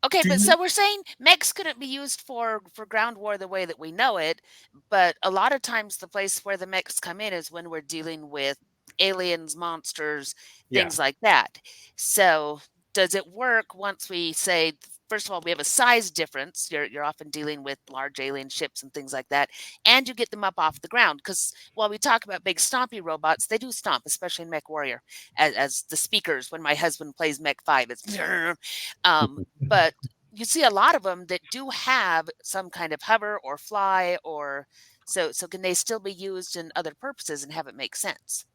Okay, so we're saying mechs couldn't be used for ground war the way that we know it, but a lot of times the place where the mechs come in is when we're dealing with aliens, monsters, things like that. So does it work once we say, first of all, we have a size difference. You're often dealing with large alien ships and things like that, and you get them up off the ground. Because while we talk about big stompy robots, they do stomp, especially in Mech Warrior, as the speakers when my husband plays Mech 5. It's but you see a lot of them that do have some kind of hover or fly, or so can they still be used in other purposes and have it make sense?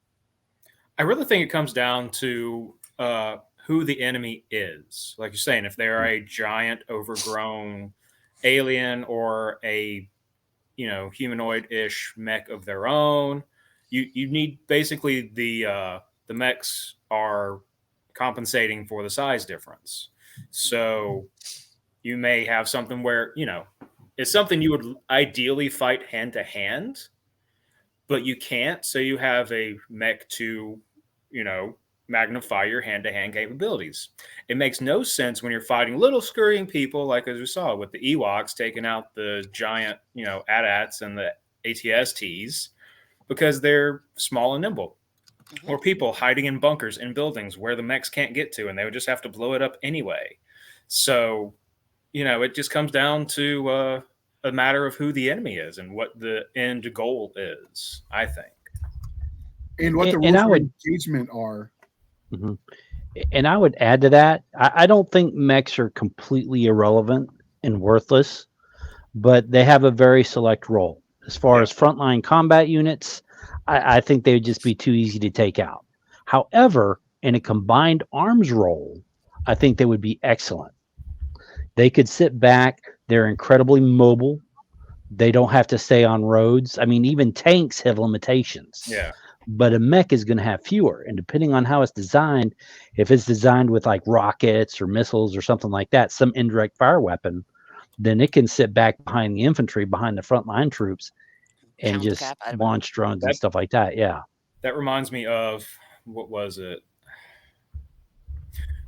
I really think it comes down to who the enemy is. Like you're saying, if they're a giant, overgrown alien or a humanoid-ish mech of their own, you need basically the mechs are compensating for the size difference. So you may have something where it's something you would ideally fight hand to hand, but you can't. So you have a mech to magnify your hand-to-hand capabilities. It makes no sense when you're fighting little scurrying people, like as we saw with the Ewoks taking out the giant, AT-ATs and the ATSTs, because they're small and nimble. Or people hiding in bunkers in buildings where the mechs can't get to, and they would just have to blow it up anyway. So, it just comes down to a matter of who the enemy is and what the end goal is, I think. And what the rules of engagement are. Mm-hmm. And I would add to that, I don't think mechs are completely irrelevant and worthless, but they have a very select role. As far as frontline combat units, I think they would just be too easy to take out. However, in a combined arms role, I think they would be excellent. They could sit back. They're incredibly mobile. They don't have to stay on roads. I mean, even tanks have limitations. Yeah. But a mech is going to have fewer. And depending on how it's designed, if it's designed with like rockets or missiles or something like that, some indirect fire weapon, then it can sit back behind the infantry, behind the frontline troops, and just launch drones and stuff like that. Yeah. That reminds me of, what was it?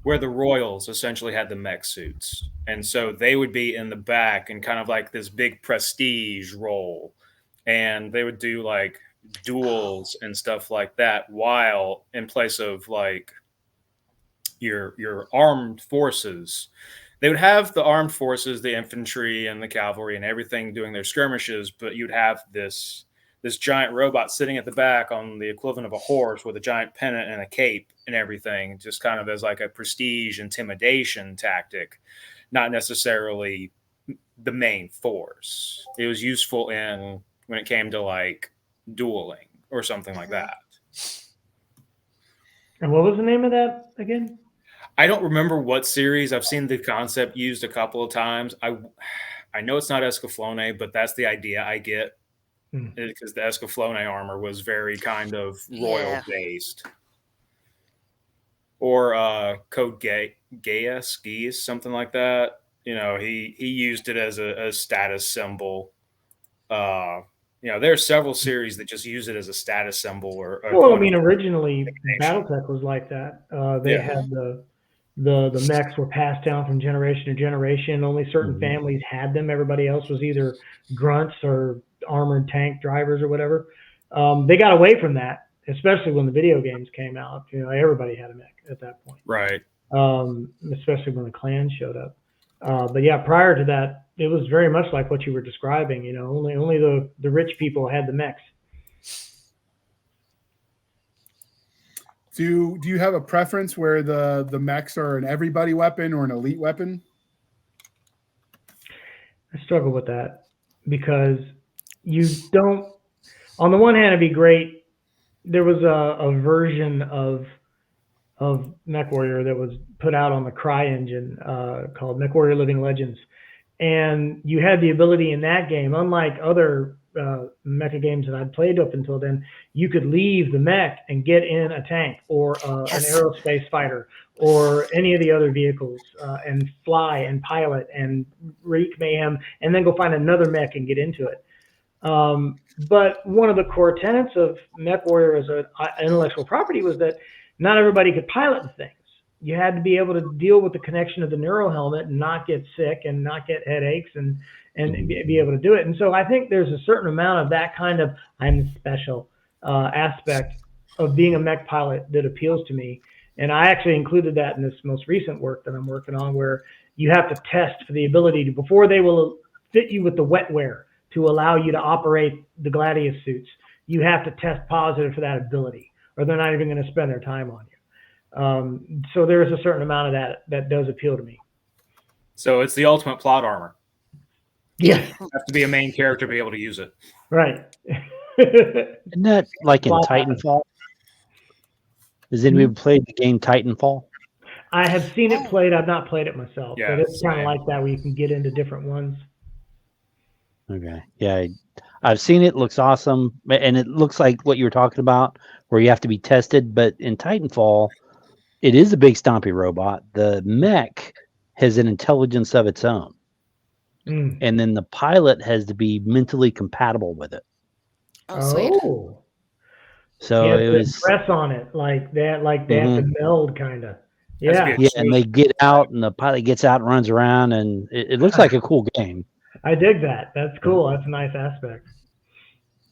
Where the Royals essentially had the mech suits. And so they would be in the back and kind of like this big prestige role. And they would do like duels and stuff like that, while in place of like your armed forces, they would have the armed forces, the infantry and the cavalry and everything doing their skirmishes, but you'd have this this giant robot sitting at the back on the equivalent of a horse with a giant pennant and a cape and everything, just kind of as like a prestige intimidation tactic, not necessarily the main force. It was useful in when it came to like dueling or something like that. And what was the name of that again? I don't remember what series. I've seen the concept used a couple of times. I know it's not Escaflowne, but that's the idea I get, because the Escaflowne armor was very kind of royal based. Or Code Geass, something like that. You know, he used it as a status symbol. You know, there are several series that just use it as a status symbol. Well, I mean, originally BattleTech was like that. They had the mechs were passed down from generation to generation. Only certain families had them. Everybody else was either grunts or armored tank drivers or whatever. They got away from that, especially when the video games came out. You know, everybody had a mech at that point. Right. Especially when the clans showed up. But yeah, prior to that, it was very much like what you were describing. You know, only the rich people had the mechs. Do you have a preference where the mechs are an everybody weapon or an elite weapon? I struggle with that because you don't. On the one hand, it'd be great. There was a version of MechWarrior that was put out on the CryEngine called MechWarrior Living Legends, and you had the ability in that game, unlike other mecha games that I'd played up until then, you could leave the mech and get in a tank or an aerospace fighter or any of the other vehicles and fly and pilot and wreak mayhem and then go find another mech and get into it. But one of the core tenets of MechWarrior as an intellectual property was that not everybody could pilot the things. You had to be able to deal with the connection of the neuro helmet and not get sick and not get headaches and be able to do it. And so I think there's a certain amount of that kind of I'm special aspect of being a mech pilot that appeals to me. And I actually included that in this most recent work that I'm working on, where you have to test for the ability to, before they will fit you with the wetware to allow you to operate the Gladius suits, you have to test positive for that ability, or they're not even going to spend their time on you. So there's a certain amount of that does appeal to me. So it's the ultimate plot armor. Yeah. You have to be a main character to be able to use it. Right. Isn't that like in Titanfall? Has anybody played the game Titanfall? I have seen it played. I've not played it myself. Yeah, but it's kind of like that where you can get into different ones. Okay. Yeah, I've seen it. Looks awesome. And it looks like what you were talking about, where you have to be tested. But in Titanfall, it is a big stompy robot. The mech has an intelligence of its own. And then the pilot has to be mentally compatible with it. Oh, sweet. So it was press on it like that, like they have to meld kind of. Yeah. Yeah, and they get out and the pilot gets out and runs around and it looks like a cool game. I dig that. That's cool. That's a nice aspect.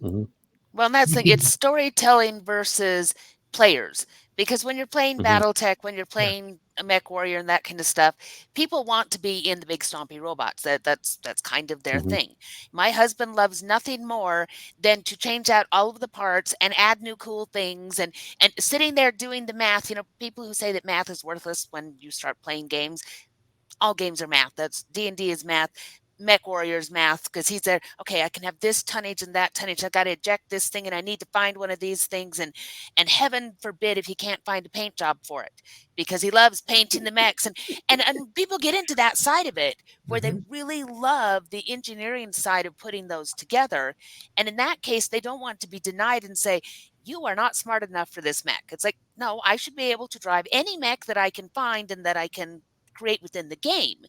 Mm-hmm. Well, and that's the thing. It's storytelling versus players. Because when you're playing BattleTech, when you're playing a MechWarrior and that kind of stuff, people want to be in the big stompy robots. That's kind of their thing. My husband loves nothing more than to change out all of the parts and add new cool things and sitting there doing the math. You know, people who say that math is worthless when you start playing games, all games are math. That's D&D is math. MechWarrior's math, because he's there. Okay, I can have this tonnage and that tonnage. I got to eject this thing, and I need to find one of these things. And heaven forbid if he can't find a paint job for it, because he loves painting the mechs. And people get into that side of it where they really love the engineering side of putting those together. And in that case, they don't want to be denied and say, you are not smart enough for this mech. It's like, no, I should be able to drive any mech that I can find and that I can create within the game.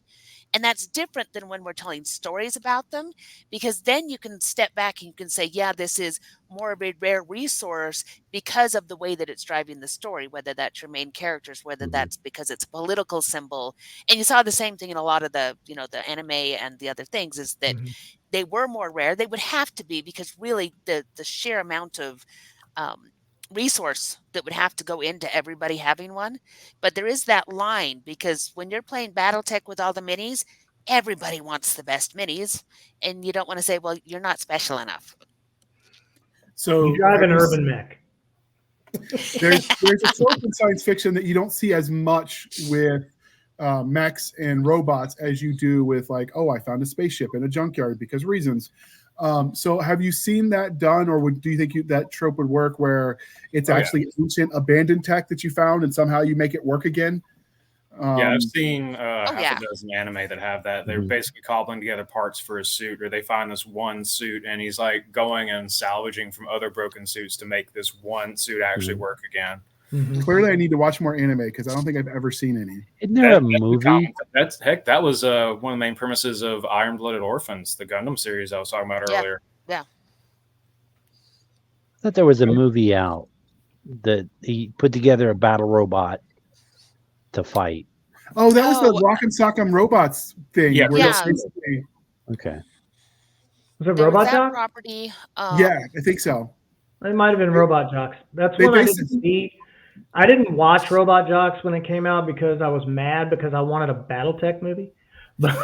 And that's different than when we're telling stories about them, because then you can step back and you can say, yeah, this is more of a rare resource because of the way that it's driving the story, whether that's your main characters, whether that's because it's a political symbol. And you saw the same thing in a lot of the, you know, the anime and the other things, is that they were more rare. They would have to be, because really the sheer amount of resource that would have to go into everybody having one. But there is that line, because when you're playing BattleTech with all the minis, everybody wants the best minis, and you don't want to say, well, you're not special enough. So You drive have an you urban mech. there's a trope in science fiction that you don't see as much with mechs and robots as you do with like, oh, I found a spaceship in a junkyard because reasons. So have you seen that done, or do you think that trope would work where it's actually ancient abandoned tech that you found and somehow you make it work again? Yeah, I've seen half yeah. a dozen anime that have that. They're Mhm. basically cobbling together parts for a suit, or they find this one suit and he's like going and salvaging from other broken suits to make this one suit actually work again. Mhm. Clearly, I need to watch more anime because I don't think I've ever seen any. Isn't there a movie? That was one of the main premises of Iron Blooded Orphans, the Gundam series I was talking about earlier. Yeah. I thought there was a movie out that he put together a battle robot to fight. Oh, that was the Oh. Rock and Sock'em Robots thing. Yeah. where Yeah. basically- Okay. Was it There was Robot that Jock? property. yeah, I think so. It might have been Robot Jocks. That's They one I didn't basically- see. I didn't watch Robot Jocks when it came out because I was mad because I wanted a BattleTech movie. But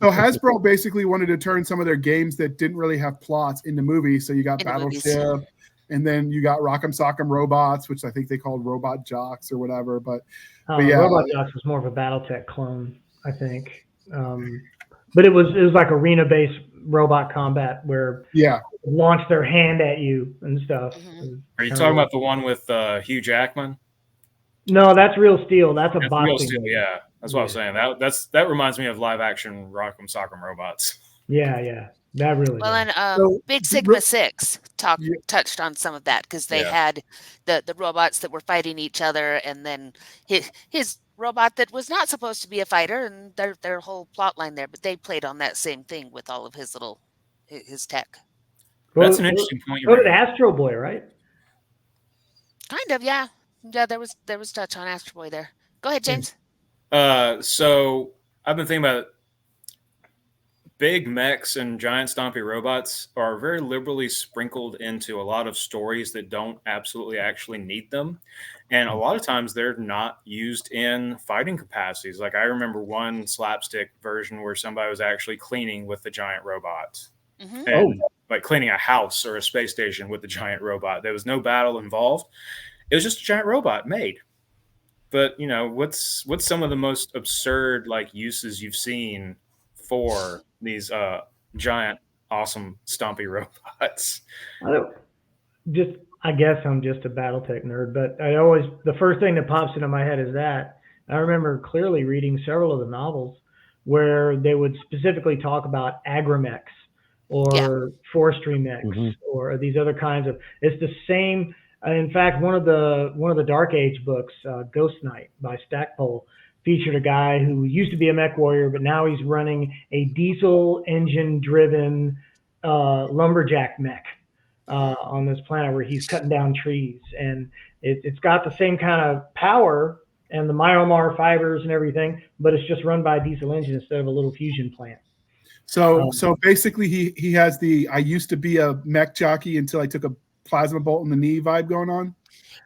So Hasbro basically wanted to turn some of their games that didn't really have plots into movies. So you got Into movies. Battleship, and then you got Rock'em Sock'em Robots, which I think they called Robot Jocks or whatever. But yeah. Robot Jocks was more of a BattleTech clone, I think. But it was like arena-based robot combat where yeah, they launched their hand at you and stuff. Mhm. Are you talking about the one with Hugh Jackman? No, that's Real Steel. That's a That's Real boxing. Steel, yeah. That's what I was saying. That reminds me of live action Rock'em Sock'em Robots. Yeah. That really. Well, did. and So, Big Sigma re- 6 Yeah. touched on some of that because they Yeah. had the robots that were fighting each other, and then his robot that was not supposed to be a fighter, and their whole plot line there. But they played on that same thing with all of his tech. That's an interesting point. You So did bring up. Astro Boy, right? Kind of, yeah. There was touch on Astro Boy there. Go ahead, James. So I've been thinking about big mechs and giant stompy robots are very liberally sprinkled into a lot of stories that don't absolutely actually need them. And a lot of times they're not used in fighting capacities. Like I remember one slapstick version where somebody was actually cleaning with the giant robot. Mhm. And like cleaning a house or a space station with the giant robot. There was no battle involved. It was just a giant robot made. But what's some of the most absurd like uses you've seen for these giant, awesome, stompy robots? I guess I'm just a BattleTech nerd, but the first thing that pops into my head is that. I remember clearly reading several of the novels where they would specifically talk about agrimechs or forestry mechs or these other kinds of. It's the same. In fact, one of the Dark Age books, Ghost Knight by Stackpole, featured a guy who used to be a mech warrior, but now he's running a diesel engine driven lumberjack mech on this planet where he's cutting down trees, and it's got the same kind of power and the Myomar fibers and everything, but it's just run by a diesel engine instead of a little fusion plant. So basically he has the I used to be a mech jockey until I took a plasma bolt in the knee vibe going on.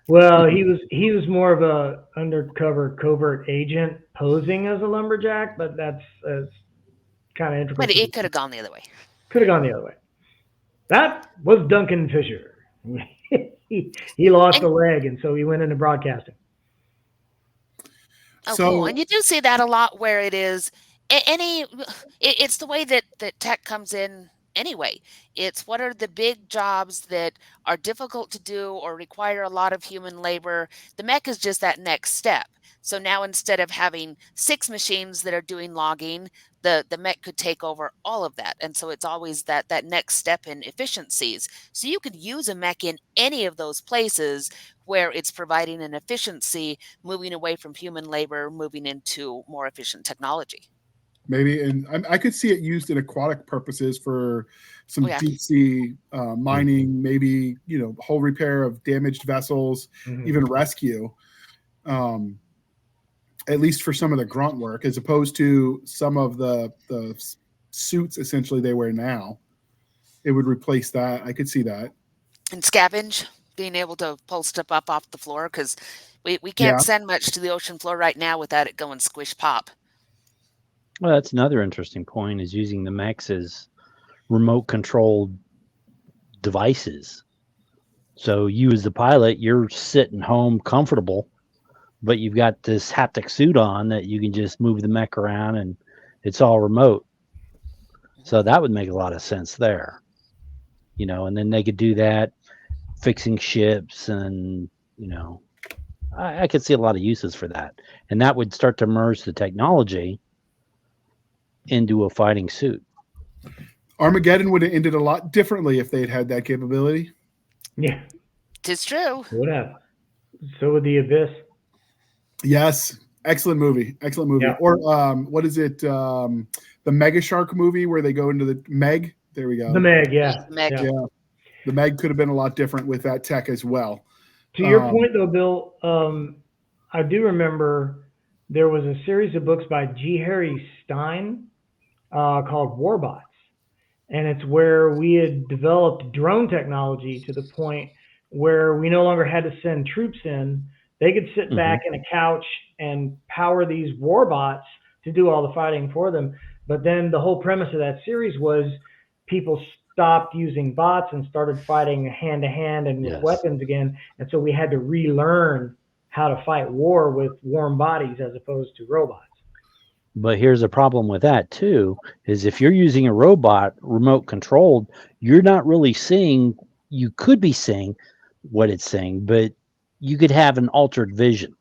Well, he was more of a undercover covert agent posing as a lumberjack, but that's kind of integral. But it could have gone the other way. Could have gone the other way. That was Duncan Fisher. he lost a leg, and so he went into broadcasting. Oh, So- cool. And you do see that a lot where it is it's the way that tech comes in anyway. It's what are the big jobs that are difficult to do or require a lot of human labor. The mech is just that next step. So now instead of having 6 machines that are doing logging, the mech could take over all of that. And so it's always that next step in efficiencies. So you could use a mech in any of those places where it's providing an efficiency, moving away from human labor, moving into more efficient technology. Maybe, and I could see it used in aquatic purposes for some deep sea mining, maybe whole repair of damaged vessels, even rescue. At least for some of the grunt work, as opposed to some of the suits essentially they wear now. It would replace that. I could see that. And scavenge, being able to pull stuff up off the floor, because we can't send much to the ocean floor right now without it going squish pop. Well, that's another interesting point, is using the mechs as remote controlled devices. So you as the pilot, you're sitting home comfortable, but you've got this haptic suit on that you can just move the mech around and it's all remote. So that would make a lot of sense there, and then they could do that fixing ships and, I could see a lot of uses for that. And that would start to merge the technology into a fighting suit. Armageddon would have ended a lot differently if they'd had that capability. Yeah, Tis true. would have. So would the Abyss. Yes, excellent movie. Yeah. Or what is it? The Mega Shark movie where they go into the Meg. There we go. The Meg, yeah. Meg. Yeah. Yeah, the Meg could have been a lot different with that tech as well. To your point, though, Bill, I do remember there was a series of books by G. Harry Stein called Warbots. And it's where we had developed drone technology to the point where we no longer had to send troops in. They could sit back in a couch and power these warbots to do all the fighting for them. But then the whole premise of that series was people stopped using bots and started fighting hand to hand and with weapons again. And so we had to relearn how to fight war with warm bodies as opposed to robots. But here's a problem with that too, is if you're using a robot remote controlled, you're not really seeing, you could be seeing what it's saying, but you could have an altered vision.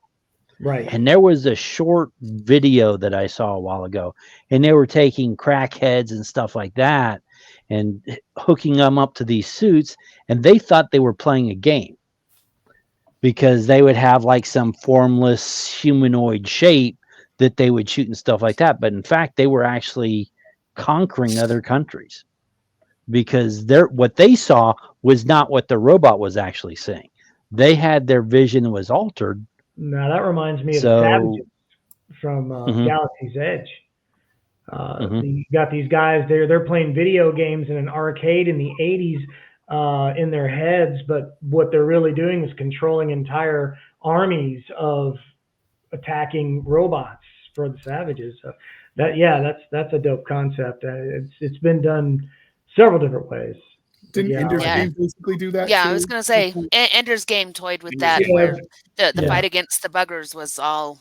Right. And there was a short video that I saw a while ago, and they were taking crackheads and stuff like that and hooking them up to these suits, and they thought they were playing a game because they would have like some formless humanoid shape that they would shoot and stuff like that. But in fact, they were actually conquering other countries because what they saw was not what the robot was actually seeing. They had their vision was altered. Now that reminds me of Savages from Galaxy's Edge. You got these guys, they're playing video games in an arcade in the 80s in their heads, but what they're really doing is controlling entire armies of attacking robots for the Savages. So that's a dope concept. It's been done several different ways. Didn't Ender's Game basically do that? Yeah, too? I was going to say, Ender's Game toyed with that, where the fight against the buggers was all,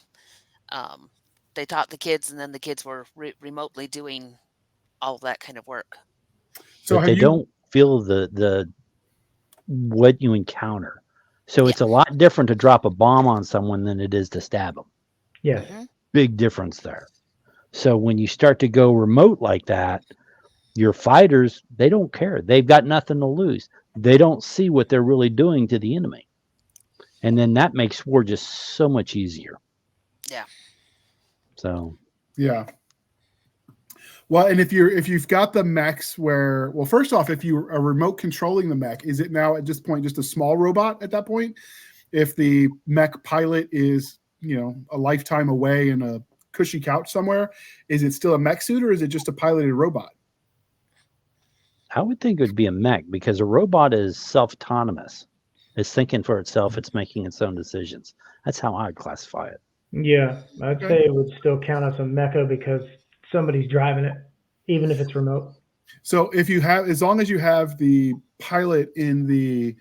they taught the kids, and then the kids were remotely doing all of that kind of work. So but they don't feel the what you encounter. So it's a lot different to drop a bomb on someone than it is to stab them. Yes. Big difference there. So when you start to go remote like that, your fighters, they don't care. They've got nothing to lose. They don't see what they're really doing to the enemy. And then that makes war just so much easier. Yeah. So. Yeah. Well, and if you've got the mechs where, well, first off, if you are remote controlling the mech, is it now at this point just a small robot at that point? If the mech pilot is, a lifetime away in a cushy couch somewhere, is it still a mech suit or is it just a piloted robot? I would think it would be a mech because a robot is self-autonomous. It's thinking for itself. It's making its own decisions. That's how I'd classify it. Yeah, I'd say it would still count as a mecha because somebody's driving it, even if it's remote. So if you have, as long as you have the pilot in the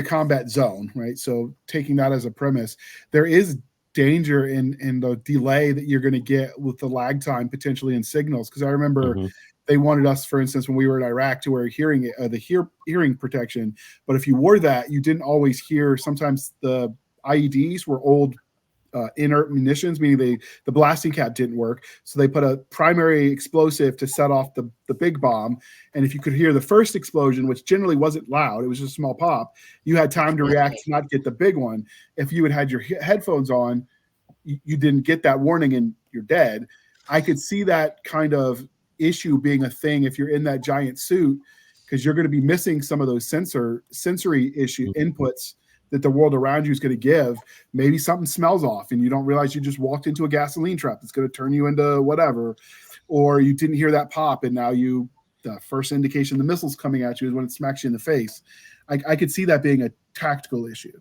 combat zone, right? So taking that as a premise, there is danger in the delay that you're going to get with the lag time potentially in signals. Because I remember they wanted us, for instance, when we were in Iraq, to wear hearing protection. But if you wore that, you didn't always hear. Sometimes the IEDs were old inert munitions, meaning the blasting cap didn't work. So they put a primary explosive to set off the big bomb. And if you could hear the first explosion, which generally wasn't loud, it was just a small pop, you had time to react to not get the big one. If you had your headphones on, you didn't get that warning and you're dead. I could see that kind of issue being a thing if you're in that giant suit, because you're going to be missing some of those sensory issue inputs that the world around you is going to give. Maybe something smells off and you don't realize you just walked into a gasoline trap that's going to turn you into whatever, or you didn't hear that pop and now the first indication the missile's coming at you is when it smacks you in the face. I could see that being a tactical issue.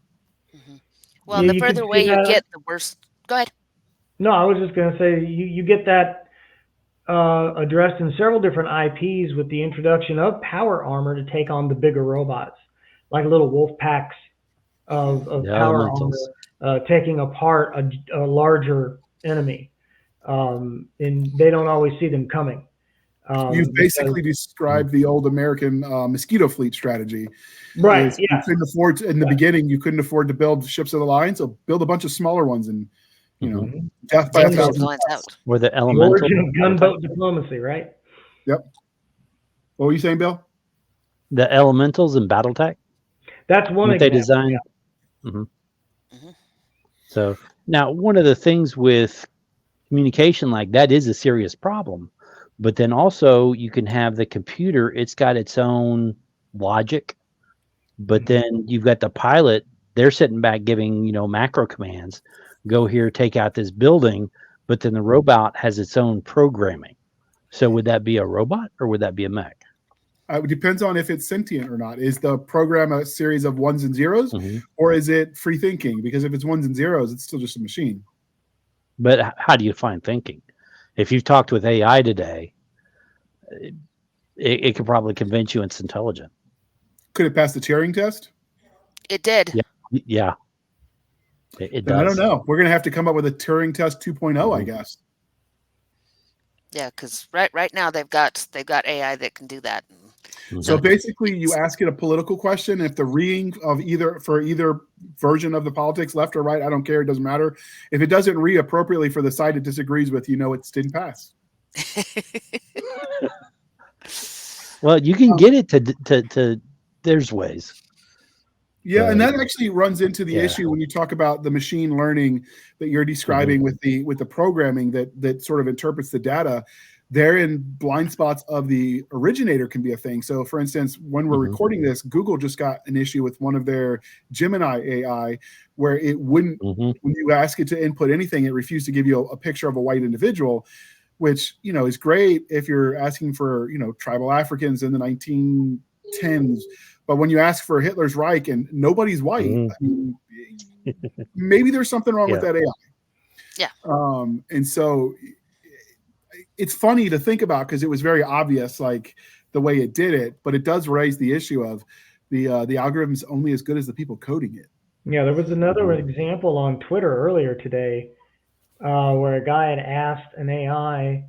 Well, the further away you get, the worse. Go ahead. No, I was just going to say you get that addressed in several different IPs with the introduction of power armor to take on the bigger robots. like little wolf packs of The power elementals. armor, taking apart a larger enemy. And they don't always see them coming. You've Because, basically described the old American mosquito fleet strategy. right, You couldn't afford to, in the beginning, you couldn't afford to build ships of the line, so build a bunch of smaller ones and, death by Take those 1,000 lines out. Were the The elemental? origin of gunboat diplomacy, right? Yep. What were you saying, Bill? The elementals in BattleTech? That's one What they example. designed? So now one of the things with communication like that is a serious problem. But then also you can have the computer, it's got its own logic. But then you've got the pilot, they're sitting back giving, macro commands, go here, take out this building. But then the robot has its own programming. So would that be a robot or would that be a mech? It depends on if it's sentient or not. Is the program a series of ones and zeros, or is it free thinking? Because if it's ones and zeros, it's still just a machine. But how do you define thinking? If you've talked with AI today, it could probably convince you it's intelligent. Could it pass the Turing test? It did. Yeah. It does. I don't know. We're going to have to come up with a Turing test 2.0, I guess. Yeah, because right now they've got AI that can do that. So basically, you ask it a political question. If the reading of either version of the politics, left or right, I don't care. It doesn't matter. If it doesn't read appropriately for the side it disagrees with, it didn't pass. Well, you can get it to there's ways. Yeah, and that actually runs into the issue when you talk about the machine learning that you're describing with the programming that sort of interprets the data. Therein, blind spots of the originator can be a thing. So, for instance, when we're recording this, Google just got an issue with one of their Gemini AI where it wouldn't, when you ask it to input anything, it refused to give you a picture of a white individual, which, is great if you're asking for, tribal Africans in the 1910s. But when you ask for Hitler's Reich and nobody's white, I mean, maybe there's something wrong with that AI. Yeah. And so it's funny to think about because it was very obvious, like the way it did it, but it does raise the issue of the algorithm's only as good as the people coding it. Yeah, there was another example on Twitter earlier today where a guy had asked an AI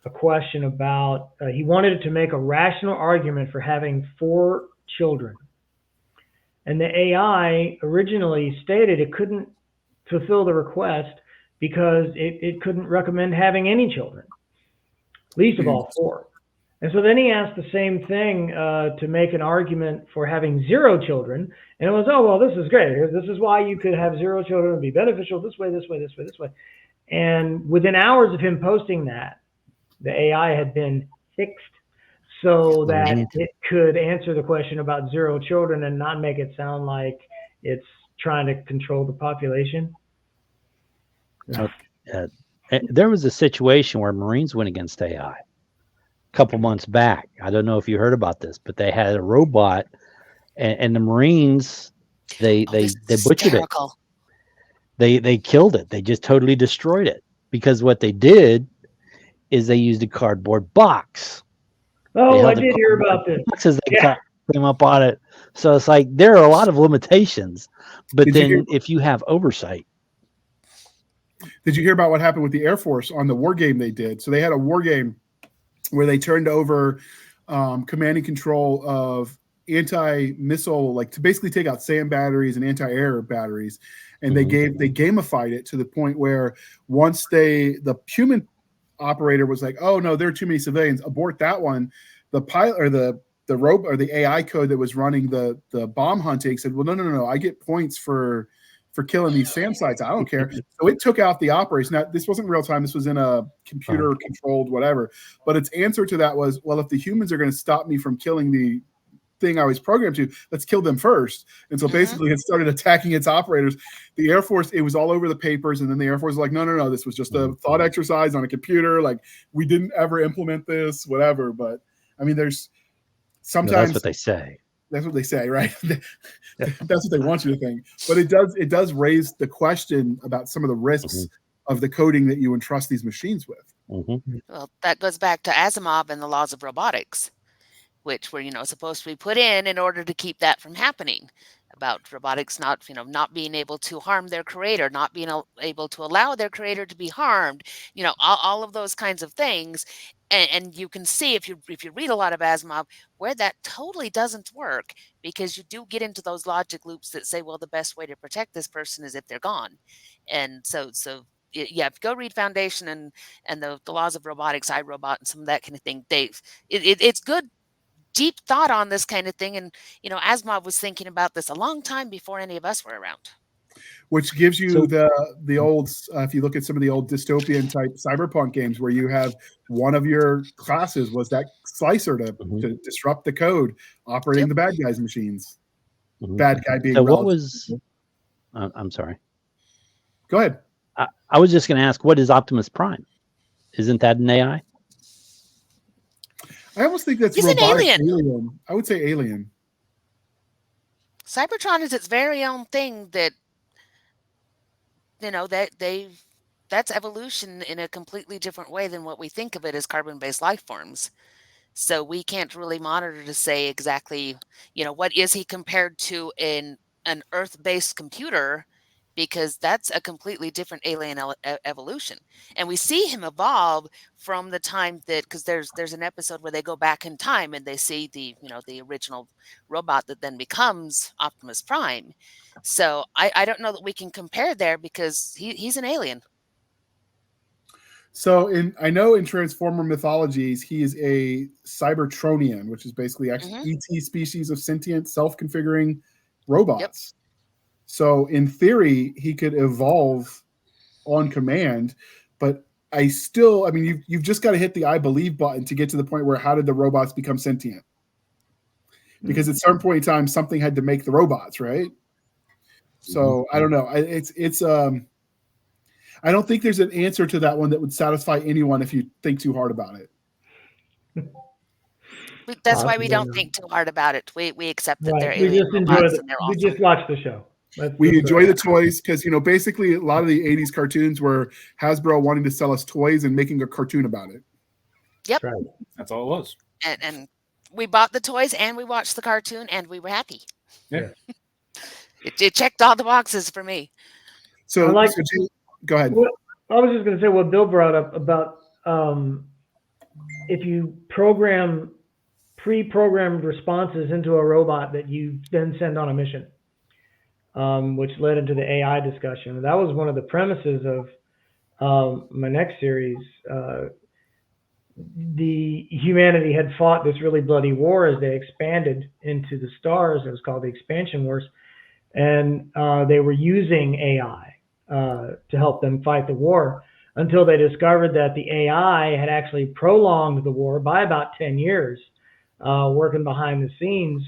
a question about, he wanted it to make a rational argument for having 4 children. And the AI originally stated it couldn't fulfill the request because it couldn't recommend having any children, least of all 4. And so then he asked the same thing to make an argument for having 0 children. And it was, oh, well, this is great. This is why you could have 0 children and be beneficial this way, this way, this way, this way. And within hours of him posting that, the AI had been fixed so that it could answer the question about 0 children and not make it sound like it's trying to control the population. There was a situation where Marines went against AI a couple months back. I don't know if you heard about this, but they had a robot, and the Marines they butchered it. They killed it. They just totally destroyed it because what they did is they used a cardboard box. Oh, I did hear about this. Boxes they came up on it. So it's like there are a lot of limitations, but then if you have oversight. Did you hear about what happened with the Air Force on the war game they did? So they had a war game where they turned over command and control of anti-missile, like to basically take out SAM batteries and anti-air batteries. And they gamified it to the point where once the human operator was like, oh no, there are too many civilians, abort that one. The pilot or the robot or the AI code that was running the bomb hunting said, well, no, I get points for killing these SAM sites. I don't care. So it took out the operation. Now, this wasn't real time. This was in a computer controlled whatever. But its answer to that was, well, if the humans are going to stop me from killing the thing I was programmed to, let's kill them first. And so basically it started attacking its operators. The Air Force, it was all over the papers. And then the Air Force was like, no, this was just a thought exercise on a computer. Like we didn't ever implement this, whatever. But I mean, there's sometimes that's what they say. That's what they say, right? That's what they want you to think. But it does raise the question about some of the risks of the coding that you entrust these machines with. Well, that goes back to Asimov and the laws of robotics. which were, supposed to be put in order to keep that from happening. About robotics not being able to harm their creator, not being able to allow their creator to be harmed, all of those kinds of things. And you can see if you read a lot of Asimov where that totally doesn't work, because you do get into those logic loops that say, well, the best way to protect this person is if they're gone. And so yeah, if you go read Foundation and the laws of robotics, iRobot, and some of that kind of thing, it's good deep thought on this kind of thing. And Asimov was thinking about this a long time before any of us were around. Which gives you So- the old, if you look at some of the old dystopian type cyberpunk games where you have one of your classes was that slicer to disrupt the code, operating the bad guys' machines. Bad guy being So what relative. was? I'm sorry. Go ahead. I was just going to ask, what is Optimus Prime? Isn't that an AI? I almost think that's He's an robotic alien. I would say alien. Cybertron is its very own thing that that's evolution in a completely different way than what we think of it as carbon-based life forms. So we can't really monitor to say exactly, what is he compared to an Earth-based computer, because that's a completely different alien evolution. And we see him evolve from the time that, because there's an episode where they go back in time and they see the original robot that then becomes Optimus Prime. So I don't know that we can compare there, because he's an alien. So I know in Transformer mythologies, he is a Cybertronian, which is basically ET species of sentient, self-configuring robots. Yep. So in theory, he could evolve on command, but you've just got to hit the I believe button to get to the point where how did the robots become sentient? Because at some point in time, something had to make the robots, right? So I don't know. I don't think there's an answer to that one that would satisfy anyone if you think too hard about it. That's why we don't think too hard about it. We accept that they're we alien just robots, enjoy it. And they're we awesome. just watch the show. We enjoy the toys because, basically a lot of the 80s cartoons were Hasbro wanting to sell us toys and making a cartoon about it. Yep. That's right. That's all it was. And we bought the toys and we watched the cartoon and we were happy. Yeah. It checked all the boxes for me. So go ahead. I was just going to say what Bill brought up about if you pre-programmed responses into a robot that you then send on a mission, which led into the AI discussion. That was one of the premises of my next series. The humanity had fought this really bloody war as they expanded into the stars. It was called the Expansion Wars. And they were using AI to help them fight the war, until they discovered that the AI had actually prolonged the war by about 10 years, working behind the scenes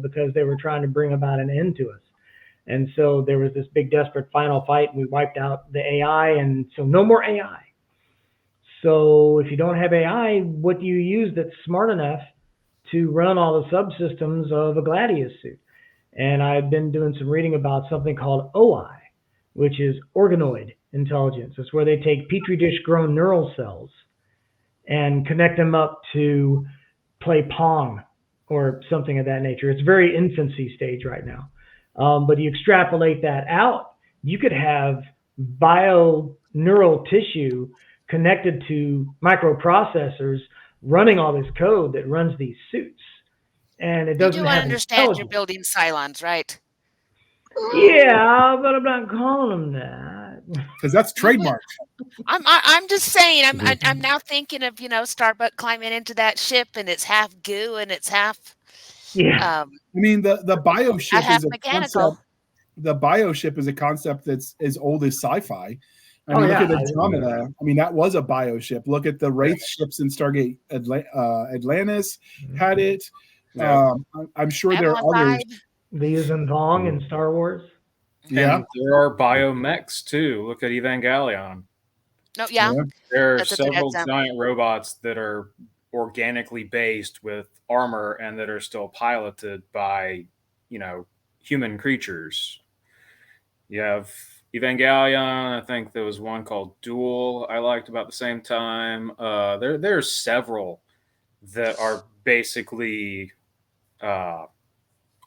because they were trying to bring about an end to us. And so there was this big desperate final fight, and we wiped out the AI, and so no more AI. So if you don't have AI, what do you use that's smart enough to run all the subsystems of a Gladius suit? And I've been doing some reading about something called OI, which is organoid intelligence. It's where they take petri dish grown neural cells and connect them up to play Pong or something of that nature. It's very infancy stage right now. But you extrapolate that out, you could have bio-neural tissue connected to microprocessors running all this code that runs these suits. And it doesn't have understand you're building Cylons, right? Yeah, but I'm not calling them that because that's trademarked. I'm just saying. I'm now thinking of Starbuck climbing into that ship and it's half goo and it's half. Yeah. The bioship is a mechanical. concept. The bioship is a concept that's as old as sci-fi. Look at Andromeda. That was a bioship. Look at the Wraith ships in Stargate Atlantis had it. Yeah. I'm sure there are others. They use Vong in Star Wars. Yeah. And there are biomechs too. Look at Evangelion. No, yeah. There are several giant robots that are organically based with armor and that are still piloted by, human creatures. You have Evangelion. I think there was one called Duel I liked about the same time. There's several that are basically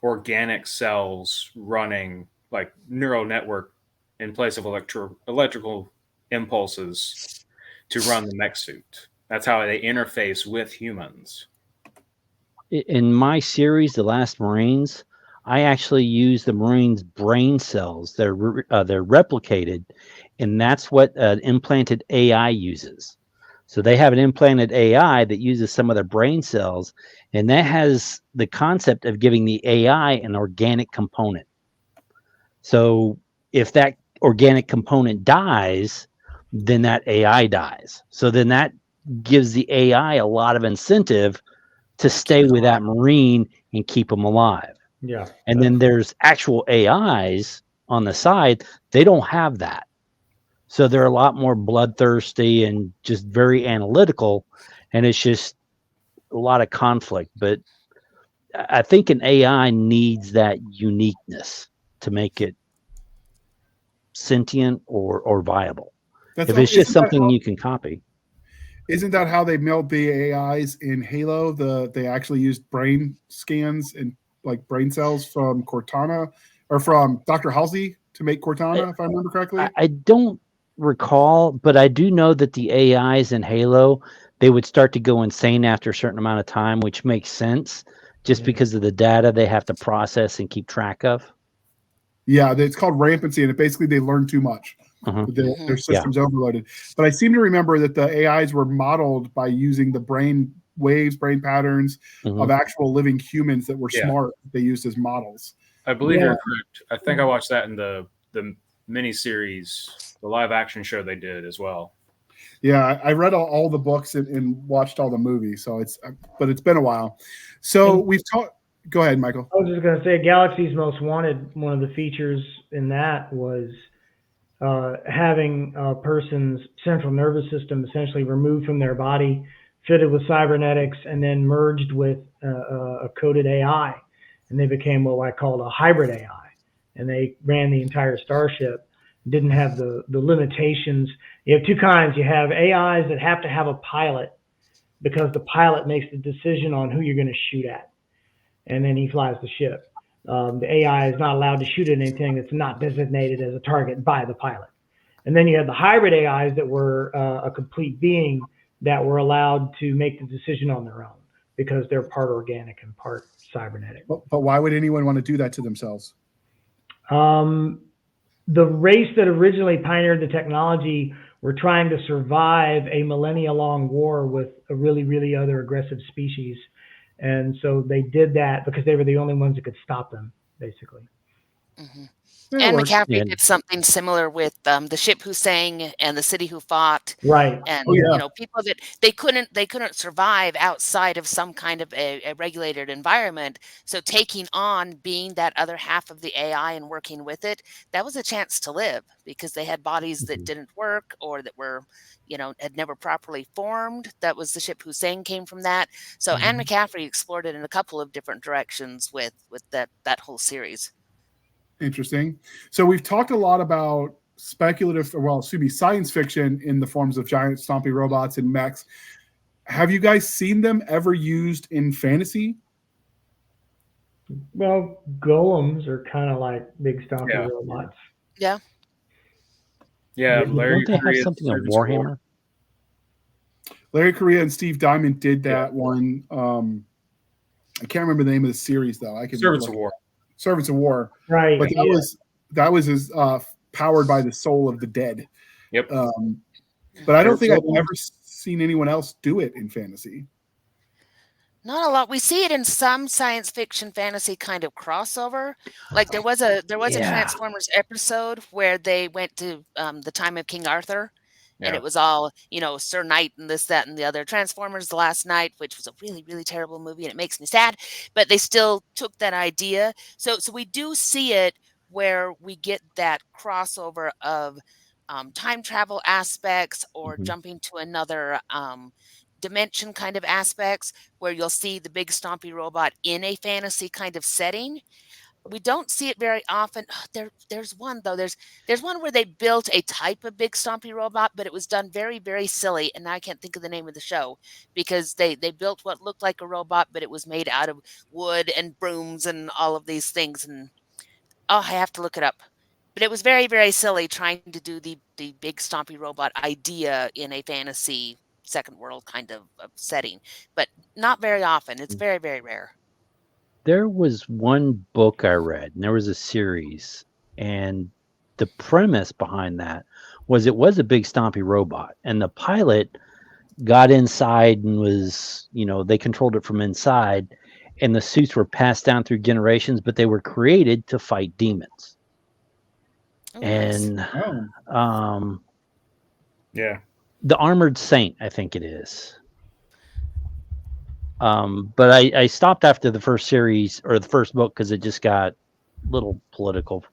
organic cells running like neural network in place of electrical impulses to run the mech suit. That's how they interface with humans. In my series, The Last Marines, I actually use the Marines' brain cells. They're replicated, and that's what an implanted AI uses. So they have an implanted AI that uses some of their brain cells, and that has the concept of giving the AI an organic component. So if that organic component dies, then that AI dies. So then that gives the AI a lot of incentive to stay with that Marine and keep them alive. Yeah. And then there's actual AIs on the side. They don't have that. So they're a lot more bloodthirsty and just very analytical. And it's just a lot of conflict. But I think an AI needs that uniqueness to make it sentient or viable. That's If it's just something you can copy. Isn't that how they milled the AIs in Halo? They actually used brain scans and like brain cells from Cortana or from Dr. Halsey to make Cortana, if I remember correctly. I don't recall, but I do know that the AIs in Halo, they would start to go insane after a certain amount of time, which makes sense just because of the data they have to process and keep track of. Yeah, it's called rampancy, and basically they learn too much. Their system's overloaded. But I seem to remember that the AIs were modeled by using the brain waves, brain patterns of actual living humans that were smart. They used as models. I believe you're correct. I think I watched that in the miniseries, the live action show they did as well. Yeah, I read all the books and watched all the movies. So but it's been a while. So we've talked. Go ahead, Michael. I was just going to say, Galaxy's Most Wanted, one of the features in that was having a person's central nervous system essentially removed from their body, fitted with cybernetics, and then merged with a coded AI. And they became what I called a hybrid AI. And they ran the entire starship, didn't have the limitations. You have two kinds. You have AIs that have to have a pilot because the pilot makes the decision on who you're going to shoot at. And then he flies the ship. The AI is not allowed to shoot at anything that's not designated as a target by the pilot. And then you have the hybrid AIs that were a complete being that were allowed to make the decision on their own because they're part organic and part cybernetic. But why would anyone want to do that to themselves? The race that originally pioneered the technology were trying to survive a millennia-long war with a really, really other aggressive species. And so they did that because they were the only ones that could stop them, basically. Mm-hmm. And McCaffrey did something similar with the ship who sang and the city who fought. Right. And you know, people that they couldn't survive outside of some kind of a regulated environment. So taking on being that other half of the AI and working with it, that was a chance to live because they had bodies that didn't work or that were, you know, had never properly formed. That was the ship who sang came from that. So Anne McCaffrey explored it in a couple of different directions with that whole series. Interesting. So we've talked a lot about science fiction in the forms of giant stompy robots and mechs. Have you guys seen them ever used in fantasy? Well, golems are kind of like big stompy robots. Yeah. Yeah, Don't they have something on Warhammer? Larry Correia and Steve Diamond did that one. I can't remember the name of the series though. Servants of War. Servants of War, right? But that was as powered by the soul of the dead. Yep. But I don't think I've ever seen anyone else do it in fantasy. Not a lot. We see it in some science fiction fantasy kind of crossover. Like there was a Transformers episode where they went to the time of King Arthur. And it was all, you know, Sir Knight and this, that, and the other. Transformers The Last Night, which was a really, really terrible movie, and it makes me sad. But they still took that idea. So we do see it where we get that crossover of time travel aspects or jumping to another dimension kind of aspects, where you'll see the big stompy robot in a fantasy kind of setting. We don't see it very often. There's one though. There's one where they built a type of big stompy robot, but it was done very, very silly, and now I can't think of the name of the show because they built what looked like a robot, but it was made out of wood and brooms and all of these things. And oh, I have to look it up. But it was very, very silly trying to do the big stompy robot idea in a fantasy second world kind of setting, but not very often. It's very, very rare. There was one book I read, and there was a series, and the premise behind that was it was a big stompy robot, and the pilot got inside and was, they controlled it from inside, and the suits were passed down through generations, but they were created to fight demons. Oh, nice. And Yeah. the Armored Saint, I think it is. But I stopped after the first series or the first book because it just got a little political.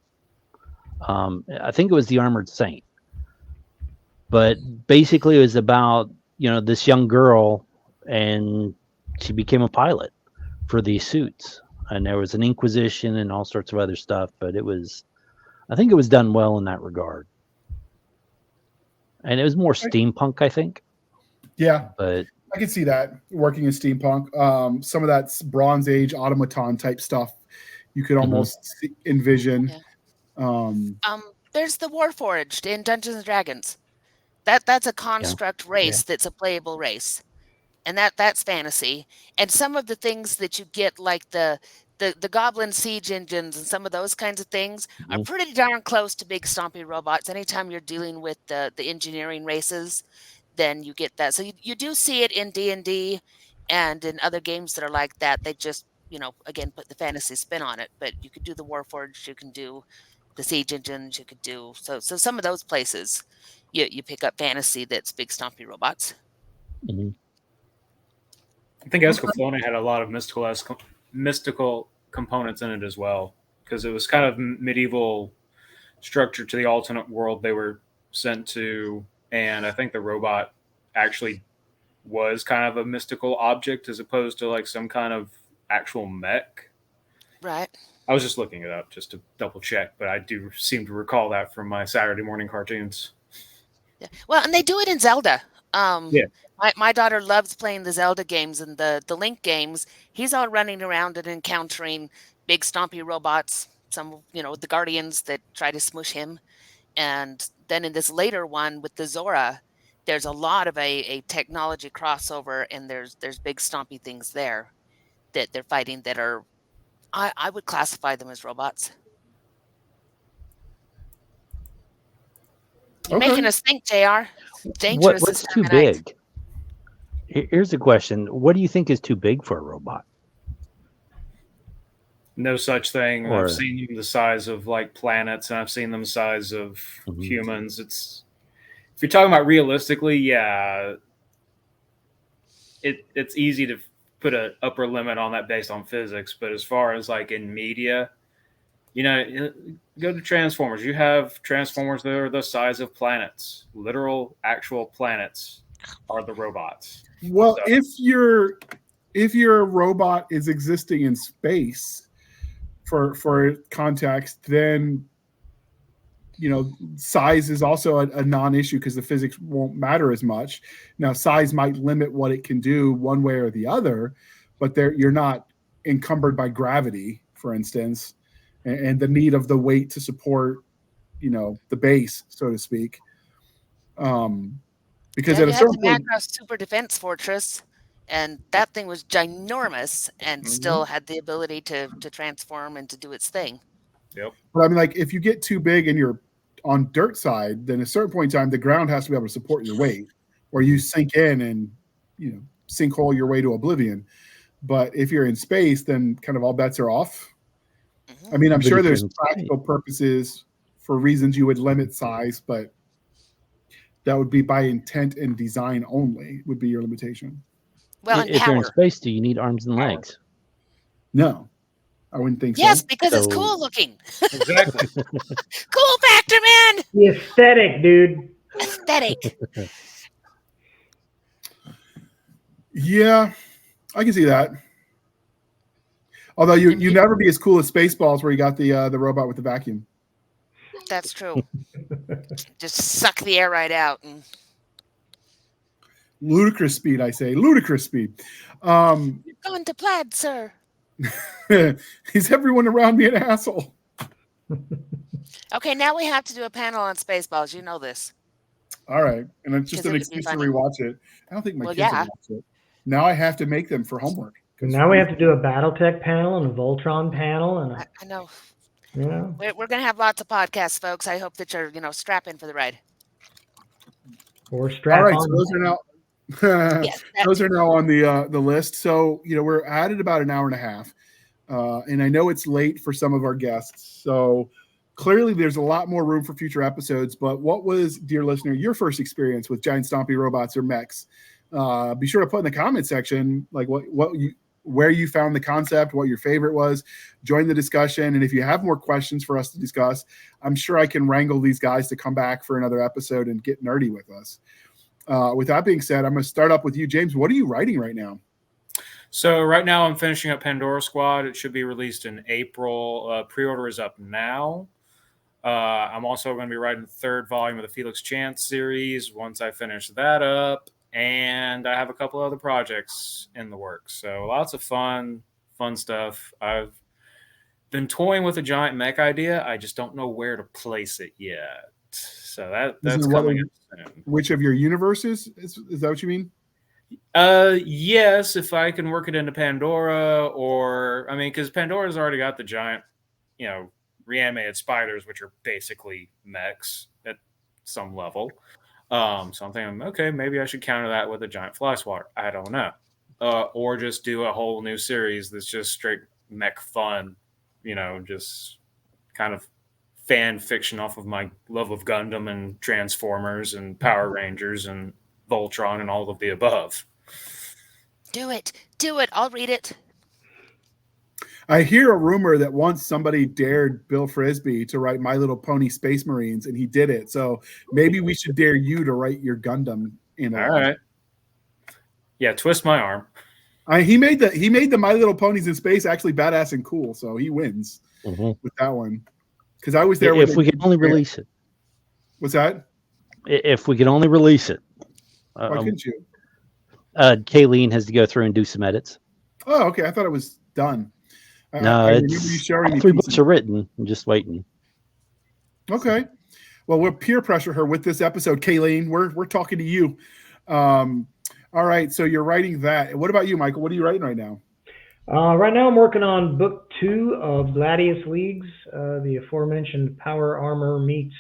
I think it was the Armored Saint, but basically it was about this young girl, and she became a pilot for these suits, and there was an Inquisition and all sorts of other stuff. But I think it was done well in that regard, and it was more steampunk, I think. Yeah. But I can see that working in steampunk. Some of that Bronze Age automaton type stuff you could almost envision. Yeah. There's the Warforged in Dungeons and Dragons. That's a construct race that's a playable race, and that's fantasy. And some of the things that you get, like the Goblin siege engines and some of those kinds of things, are pretty darn close to big stompy robots. Anytime you're dealing with the engineering races, then you get that. So you do see it in D&D and in other games that are like that. They just, again, put the fantasy spin on it. But you could do the Warforged, you can do the siege engines, you could do so some of those places you pick up fantasy that's big stompy robots. Mm-hmm. I think Escaflowne had a lot of mystical components in it as well, because it was kind of medieval structure to the alternate world they were sent to. And I think the robot actually was kind of a mystical object as opposed to like some kind of actual mech. Right. I was just looking it up just to double check, but I do seem to recall that from my Saturday morning cartoons. Yeah. Well, and they do it in Zelda. Yeah. My daughter loves playing the Zelda games and the Link games. He's all running around and encountering big stompy robots, some, the Guardians that try to smush him. And then in this later one with the Zora, there's a lot of a technology crossover, and there's big stompy things there that they're fighting that are, I would classify them as robots. You're making us think, JR. Dangerous. What's too big? Here's a question. What do you think is too big for a robot? No such thing. I've seen them the size of like planets, and I've seen them the size of humans. If you're talking about realistically, yeah, it's easy to put an upper limit on that based on physics. But as far as like in media, go to Transformers. You have Transformers that are the size of planets. Literal, actual planets are the robots. Well, so, if your robot is existing in space, for context, then size is also a non-issue because the physics won't matter as much. Now, size might limit what it can do one way or the other, but you're not encumbered by gravity, for instance, and the need of the weight to support, the base, so to speak. Because at a certain point, Super Defense Fortress, and that thing was ginormous and still had the ability to transform and to do its thing. Yep. But I mean, like, if you get too big and you're on dirt side, then at a certain point in time, the ground has to be able to support your weight, or you sink in and, sinkhole your way to oblivion. But if you're in space, then kind of all bets are off. I mean, I'm sure there's practical purposes for reasons you would limit size, but that would be by intent and design only would be your limitation. Well, if you're in space, do you need arms and legs? No, I wouldn't think so. Yes, because it's cool looking. Exactly. Cool factor, man. The aesthetic, dude. Aesthetic. Yeah, I can see that. Although you never be as cool as Spaceballs, where you got the robot with the vacuum. That's true. Just suck the air right out. And Ludicrous speed, I say. Ludicrous speed. You're going to plaid, sir. Is everyone around me an asshole? Okay, now we have to do a panel on Spaceballs. You know this. All right. And it's just 'Cause an it would be excuse to funny. rewatch it. I don't think my Well, kids yeah. will watch it. Now I have to make them for homework. Now we have to do a BattleTech panel and a Voltron panel, and I know. yeah. We're going to have lots of podcasts, folks. I hope that you're, strap in for the ride. Or strap All right, on. so those are now Yes, those are now on the list. So we're at it about an hour and a half, and I know it's late for some of our guests. So clearly, there's a lot more room for future episodes. But what was, dear listener, your first experience with giant stompy robots or mechs? Be sure to put in the comment section like where you found the concept, what your favorite was. Join the discussion, and if you have more questions for us to discuss, I'm sure I can wrangle these guys to come back for another episode and get nerdy with us. With that being said, I'm going to start up with you, James. What are you writing right now? So right now I'm finishing up Pandora Squad. It should be released in April. Pre-order is up now. I'm also going to be writing the third volume of the Felix Chance series once I finish that up. And I have a couple other projects in the works. So lots of fun stuff. I've been toying with a giant mech idea. I just don't know where to place it yet. So that's coming up soon. Which of your universes? Is that what you mean? Yes, if I can work it into Pandora, or because Pandora's already got the giant, reanimated spiders, which are basically mechs at some level. So I'm thinking, okay, maybe I should counter that with a giant fly swatter. I don't know. Or just do a whole new series that's just straight mech fun, just kind of fan fiction off of my love of Gundam and Transformers and Power Rangers and Voltron and all of the above. Do it. I'll read it. I hear a rumor that once somebody dared Bill Frisbee to write My Little Pony Space Marines, and he did it. So maybe we should dare you to write your Gundam. All right. Yeah, twist my arm. He made the My Little Ponies in space actually badass and cool, so he wins with that one. Because I was there. If we could only release it. What's that? If we could only release it. Why couldn't you? Kayleen has to go through and do some edits. Oh, okay. I thought it was done. No, I remember you showing me 3 books are written. I'm just waiting. Okay. Well, we'll peer pressure her with this episode, Kayleen. We're talking to you. All right. So you're writing that. What about you, Michael? What are you writing right now? Right now I'm working on book 2 of Gladius Leagues, the aforementioned Power Armor meets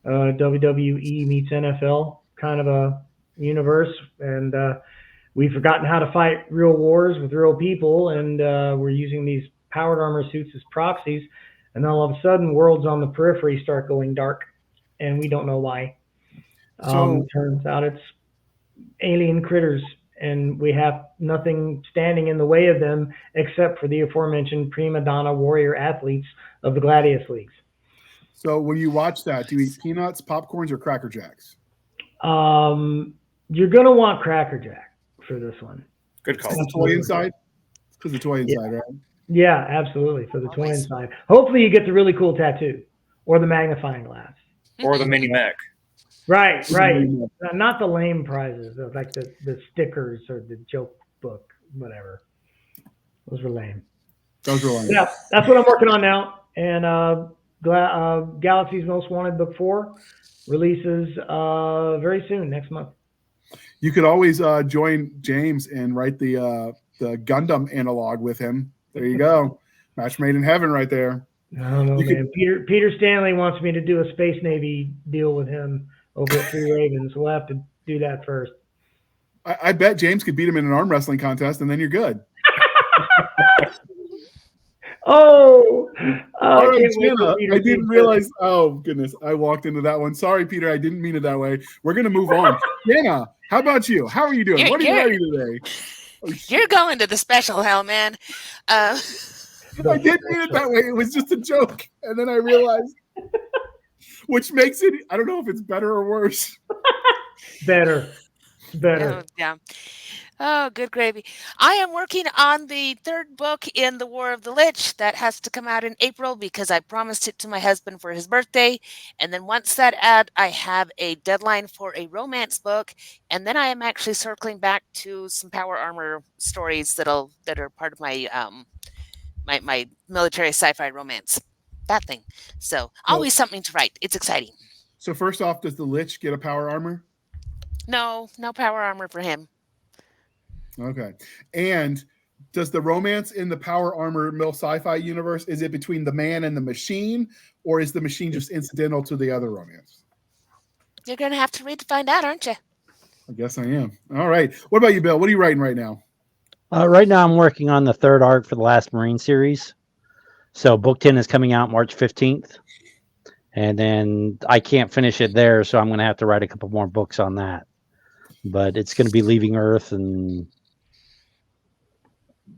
WWE meets NFL kind of a universe. And we've forgotten how to fight real wars with real people, and we're using these powered armor suits as proxies. And then all of a sudden, worlds on the periphery start going dark, and we don't know why. Turns out it's alien critters, and we have nothing standing in the way of them except for the aforementioned prima donna warrior athletes of the Gladius Leagues. So when you watch that, do you eat peanuts, popcorns, or Cracker Jacks? You're going to want Cracker Jack for this one. Good call. The toy inside? Because the toy inside, right? Yeah, absolutely. For the toy inside. Hopefully you get the really cool tattoo or the magnifying glass. Or the mini mech. Right. Not the lame prizes, like the stickers or the joke book, whatever. Those were lame. Yeah, that's what I'm working on now. And Galaxy's Most Wanted Book 4 releases very soon, next month. You could always join James and write the Gundam analog with him. There you go. Match made in heaven right there. No, man. Peter Stanley wants me to do a Space Navy deal with him over at Three Ravens. We'll have to do that first. I bet James could beat him in an arm wrestling contest, and then you're good. I didn't realize. Oh, goodness. I walked into that one. Sorry, Peter. I didn't mean it that way. We're going to move on. Jana, how about you? How are you doing? What are you writing today? You're going to the special hell, man. I didn't mean it that way. It was just a joke. And then I realized, which makes it, I don't know if it's better or worse. Better. Yeah. Oh, good gravy. I am working on the third book in The War of the Lich. That has to come out in April because I promised it to my husband for his birthday. And then once that out, I have a deadline for a romance book. And then I am actually circling back to some power armor stories that are part of my my military sci-fi romance. That thing. So always something to write. It's exciting. So first off, does the Lich get a power armor? No power armor for him. Okay. And does the romance in the power armor mill sci-fi universe, is it between the man and the machine, or is the machine just incidental to the other romance? You're going to have to read to find out, aren't you? I guess I am. All right. What about you, Bill? What are you writing right now? Right now, I'm working on the third arc for the Last Marine series. So book 10 is coming out March 15th. And then I can't finish it there, so I'm going to have to write a couple more books on that. But it's going to be leaving Earth, and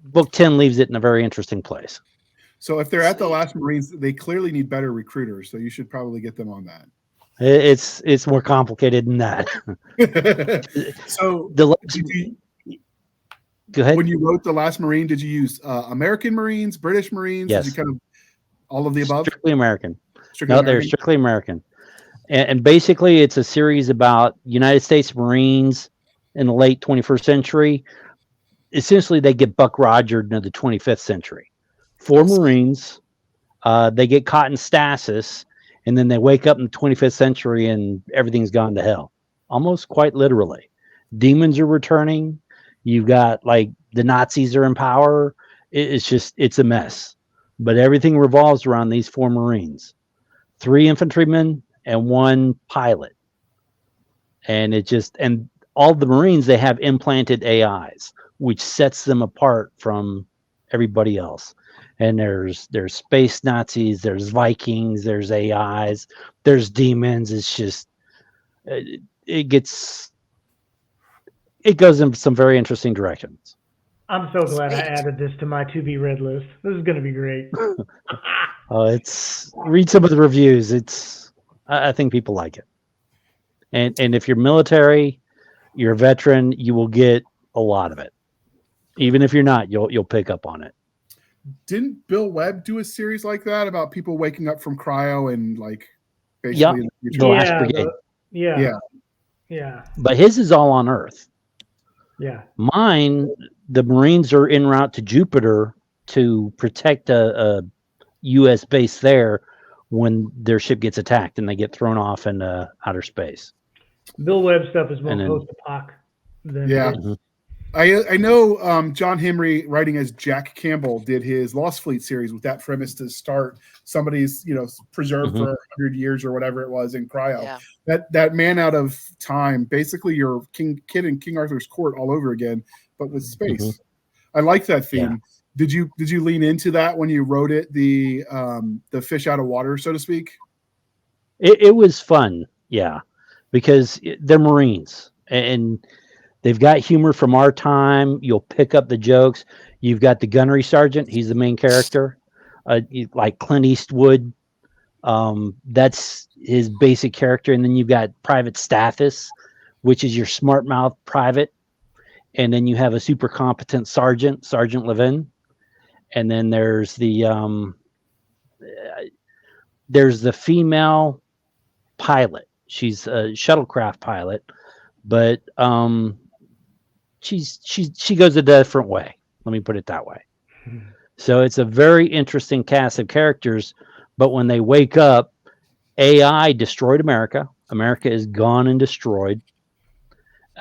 book 10 leaves it in a very interesting place. So if they're at the Last Marines, they clearly need better recruiters. So you should probably get them on that. It's more complicated than that. So go ahead. When you wrote The Last Marine, did you use American Marines, British Marines? Yes. Did you kind of all of the above? Strictly American. Strictly American? They're strictly American. And basically, it's a series about United States Marines in the late 21st century. Essentially, they get Buck Rogered into the 25th century. 4 Marines, they get caught in stasis, and then they wake up in the 25th century and everything's gone to hell. Almost quite literally. Demons are returning. You've got like the Nazis are in power. It's a mess. But everything revolves around these 4 Marines, 3 infantrymen and 1 pilot. And and all the Marines, they have implanted AIs, which sets them apart from everybody else. And there's space Nazis, there's Vikings, there's AIs, there's demons. It's just it goes in some very interesting directions. I'm so glad I added this to my to-be read list. This is going to be great. Read some of the reviews. I think people like it. And if you're military, you're a veteran, you will get a lot of it. Even if you're not, you'll pick up on it. Didn't Bill Webb do a series like that about people waking up from cryo and like basically in the future? The Last Brigade. Yeah. But his is all on Earth. Yeah. Mine, the Marines are en route to Jupiter to protect a U.S. base there when their ship gets attacked and they get thrown off into outer space. Bill Webb stuff is more post-apoc than I know John Henry, writing as Jack Campbell, did his Lost Fleet series with that premise to start somebody's, preserved for 100 years or whatever it was in cryo. Yeah. That man out of time, basically your kid in King Arthur's court all over again, but with space. I like that theme. Yeah. Did you lean into that when you wrote it, the fish out of water, so to speak? It was fun, yeah, because they're Marines and they've got humor from our time. You'll pick up the jokes. You've got the gunnery sergeant. He's the main character, like Clint Eastwood. That's his basic character. And then you've got Private Stathis, which is your smart mouth private. And then you have a super competent sergeant, Sergeant Levin. And then there's the female pilot. She's a shuttlecraft pilot, but she goes a different way. Let me put it that way. So it's a very interesting cast of characters, but when they wake up, AI destroyed America. America is gone and destroyed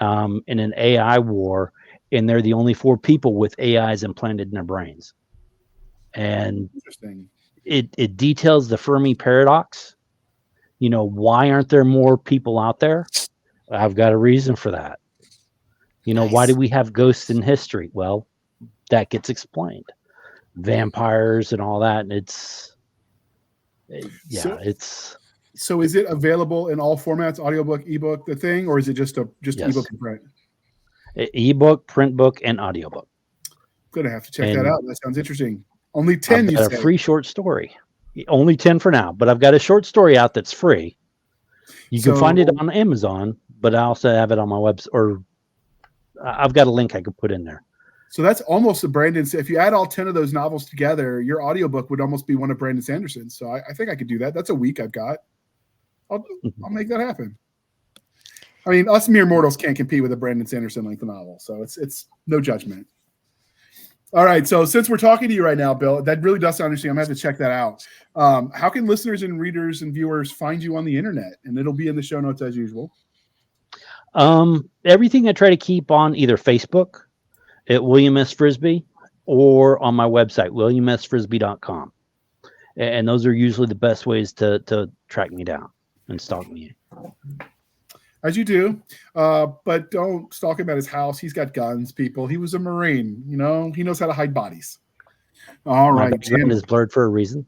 in an AI war, and they're the only 4 people with AIs implanted in their brains. And it details the Fermi paradox. Why aren't there more people out there? I've got a reason for that. Why do we have ghosts in history? Well, that gets explained. Vampires and all that. And So is it available in all formats, audiobook, ebook, the thing, or is it just yes. ebook and print? Ebook, print book, and audiobook. Gonna have to check that out. That sounds interesting. Only 10, you say? A free short story. Only 10 for now, but I've got a short story out that's free. You can find it on Amazon, but I also have it on my website or I've got a link I could put in there. So that's almost a Brandon. If you add all 10 of those novels together, your audiobook would almost be one of Brandon Sanderson's. So I think I could do that. That's a week I've got. I'll make that happen. I mean, us mere mortals can't compete with a Brandon Sanderson length novel. So it's no judgment. All right. So since we're talking to you right now, Bill, that really does sound interesting. I'm going to have to check that out. How can listeners and readers and viewers find you on the internet? And it'll be in the show notes as usual. Everything I try to keep on either Facebook at William S. Frisbee or on my website, williamsfrisbee.com. And those are usually the best ways to track me down and stalk me. As you do, but don't stalk him at his house. He's got guns, people. He was a Marine. You know, he knows how to hide bodies. All right, background is blurred for a reason.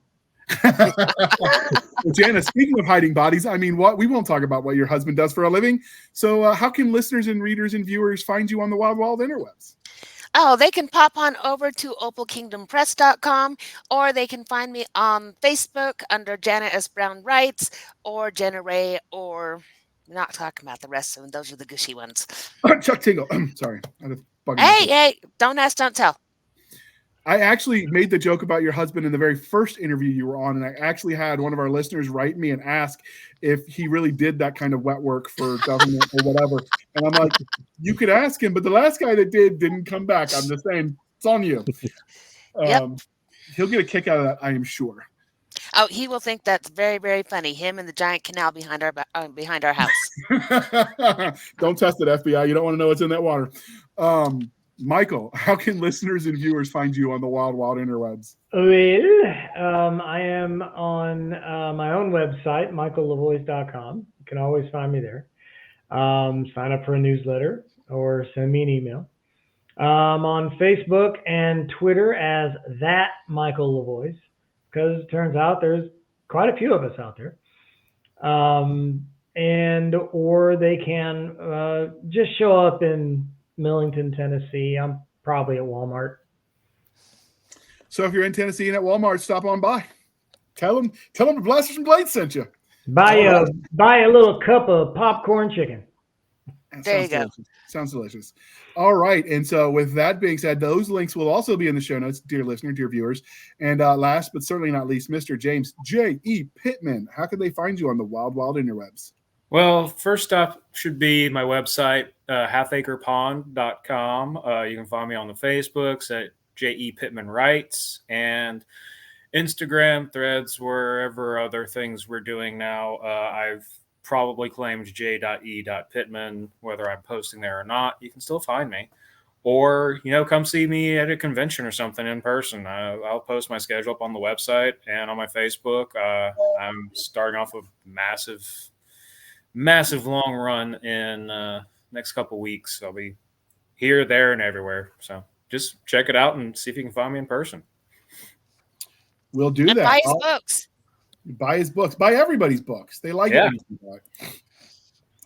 Well, Jana, speaking of hiding bodies, I mean, we won't talk about what your husband does for a living. So how can listeners and readers and viewers find you on the wild interwebs? Oh, they can pop on over to opalkingdompress.com, or they can find me on Facebook under Janet S. Brown Writes, or Jenna Ray, or not talking about the rest of them. Those are the gushy ones. Chuck Tingle. Sorry. Hey, don't ask, don't tell. I actually made the joke about your husband in the very first interview you were on, and I actually had one of our listeners write me and ask if he really did that kind of wet work for government or whatever. And I'm like, you could ask him, but the last guy that didn't come back. I'm just saying, it's on you. Yep. He'll get a kick out of that, I am sure. Oh, he will think that's very, very funny. Him and the giant canal behind our house. Don't test it, FBI. You don't want to know what's in that water. Michael, how can listeners and viewers find you on the wild interwebs? Well, I am on my own website, michaellavoice.com. You can always find me there. Sign up for a newsletter or send me an email. On Facebook and Twitter as that Michael LaVoice, because it turns out there's quite a few of us out there. Or they can just show up in Millington, Tennessee. I'm probably at Walmart. So if you're in Tennessee and at Walmart, stop on by. Tell them the Blasters and Blades sent you. Buy a little cup of popcorn chicken. There you go. Sounds delicious. All right. And so with that being said, those links will also be in the show notes, dear listener, dear viewers. And last but certainly not least, Mr. James J.E. Pittman. How can they find you on the wild interwebs? Well, first up should be my website, halfacrepond.com. You can find me on the Facebooks at J.E. Pittman Writes, and Instagram, Threads, wherever other things we're doing now. I've probably claimed J.E.Pittman, whether I'm posting there or not. You can still find me. Or, come see me at a convention or something in person. I'll post my schedule up on the website and on my Facebook. I'm starting off a massive long run in next couple weeks. I'll be here, there, and everywhere. So just check it out and see if you can find me in person. We'll do and that. Buy his books. Buy his books. Buy everybody's books. They like it.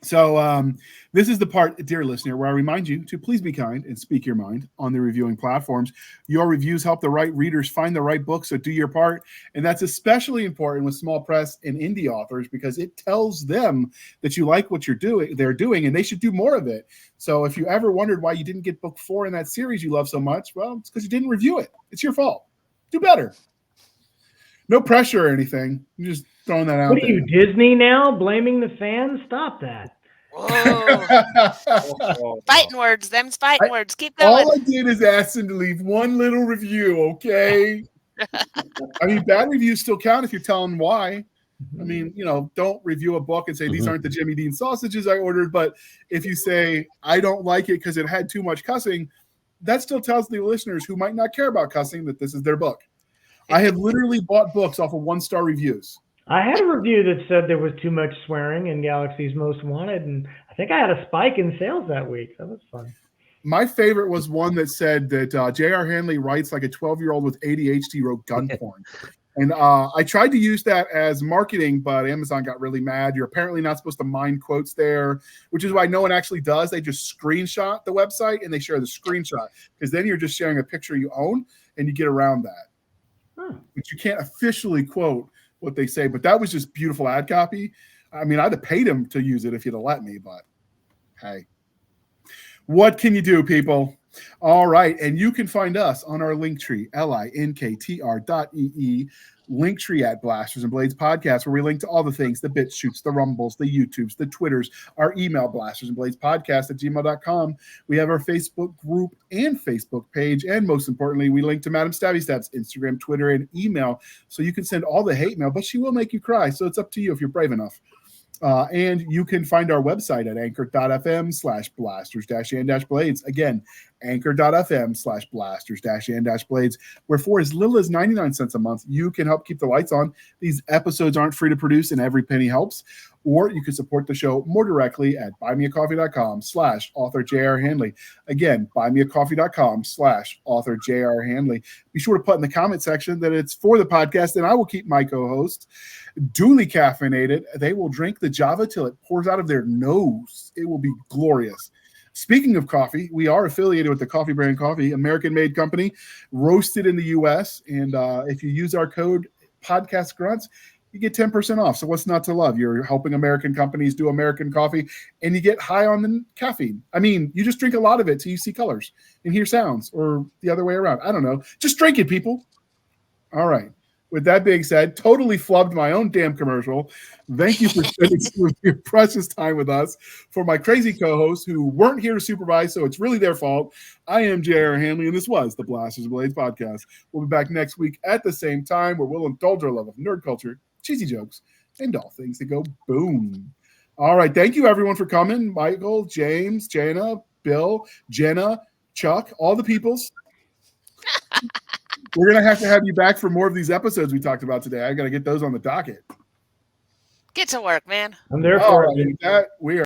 So this is the part, dear listener, where I remind you to please be kind and speak your mind on the reviewing platforms. Your reviews help the right readers find the right books, so do your part. And that's especially important with small press and indie authors, because it tells them that you like what they're doing, and they should do more of it. So if you ever wondered why you didn't get book 4 in that series you love so much, well, it's because you didn't review it. It's your fault. Do better. No pressure or anything. I'm just throwing that out. What are you, Disney now? Blaming the fans? Stop that. Whoa. Fighting words. Them's fighting words. Keep going. All I did is ask them to leave one little review, okay? I mean, bad reviews still count if you're telling why. I mean, don't review a book and say, these aren't the Jimmy Dean sausages I ordered. But if you say, I don't like it because it had too much cussing, that still tells the listeners who might not care about cussing that this is their book. I have literally bought books off of 1-star reviews. I had a review that said there was too much swearing in Galaxy's Most Wanted, and I think I had a spike in sales that week. That was fun. My favorite was one that said that J.R. Handley writes like a 12-year-old with ADHD wrote gun porn. And I tried to use that as marketing, but Amazon got really mad. You're apparently not supposed to mine quotes there, which is why no one actually does. They just screenshot the website and they share the screenshot, because then you're just sharing a picture you own and you get around that. But you can't officially quote what they say. But that was just beautiful ad copy. I mean, I'd have paid him to use it if he'd have let me, but hey. What can you do, people? All right. And you can find us on our link tree, linktr.ee, link tree at Blasters and Blades Podcast, where we link to all the things, the bit shoots, the rumbles, the YouTubes, the Twitters, our email, Blasters and Blades Podcast @gmail.com. We have our Facebook group and Facebook page. And most importantly, we link to Madam Stabby Stab's Instagram, Twitter, and email. So you can send all the hate mail, but she will make you cry. So it's up to you if you're brave enough. And you can find our website at anchor.fm/blasters-and-blades. Again, anchor.fm/blasters-and-blades, where for as little as 99 cents a month, you can help keep the lights on. These episodes aren't free to produce, and every penny helps. Or you can support the show more directly at buymeacoffee.com/author J.R. Handley. Again, buymeacoffee.com/author J.R. Handley. Be sure to put in the comment section that it's for the podcast, and I will keep my co-host duly caffeinated. They will drink the Java till it pours out of their nose. It will be glorious. Speaking of coffee, we are affiliated with the Coffee Brand Coffee, American-made company, roasted in the U.S. And if you use our code Podcast Grunts, you get 10% off. So what's not to love? You're helping American companies do American coffee, and you get high on the caffeine. I mean, you just drink a lot of it till you see colors and hear sounds, or the other way around. I don't know. Just drink it, people. All right. With that being said, totally flubbed my own damn commercial. Thank you for spending some of your precious time with us. For my crazy co-hosts who weren't here to supervise, so it's really their fault, I am J.R. Handley, and this was the Blasters and Blades Podcast. We'll be back next week at the same time, where we'll indulge our love of nerd culture, cheesy jokes, and all things that go boom. All right. Thank you, everyone, for coming. Michael, James, Jana, Bill, Jenna, Chuck, all the peoples. We're going to have you back for more of these episodes we talked about today. I got to get those on the docket. Get to work, man. I'm there for it. That we are.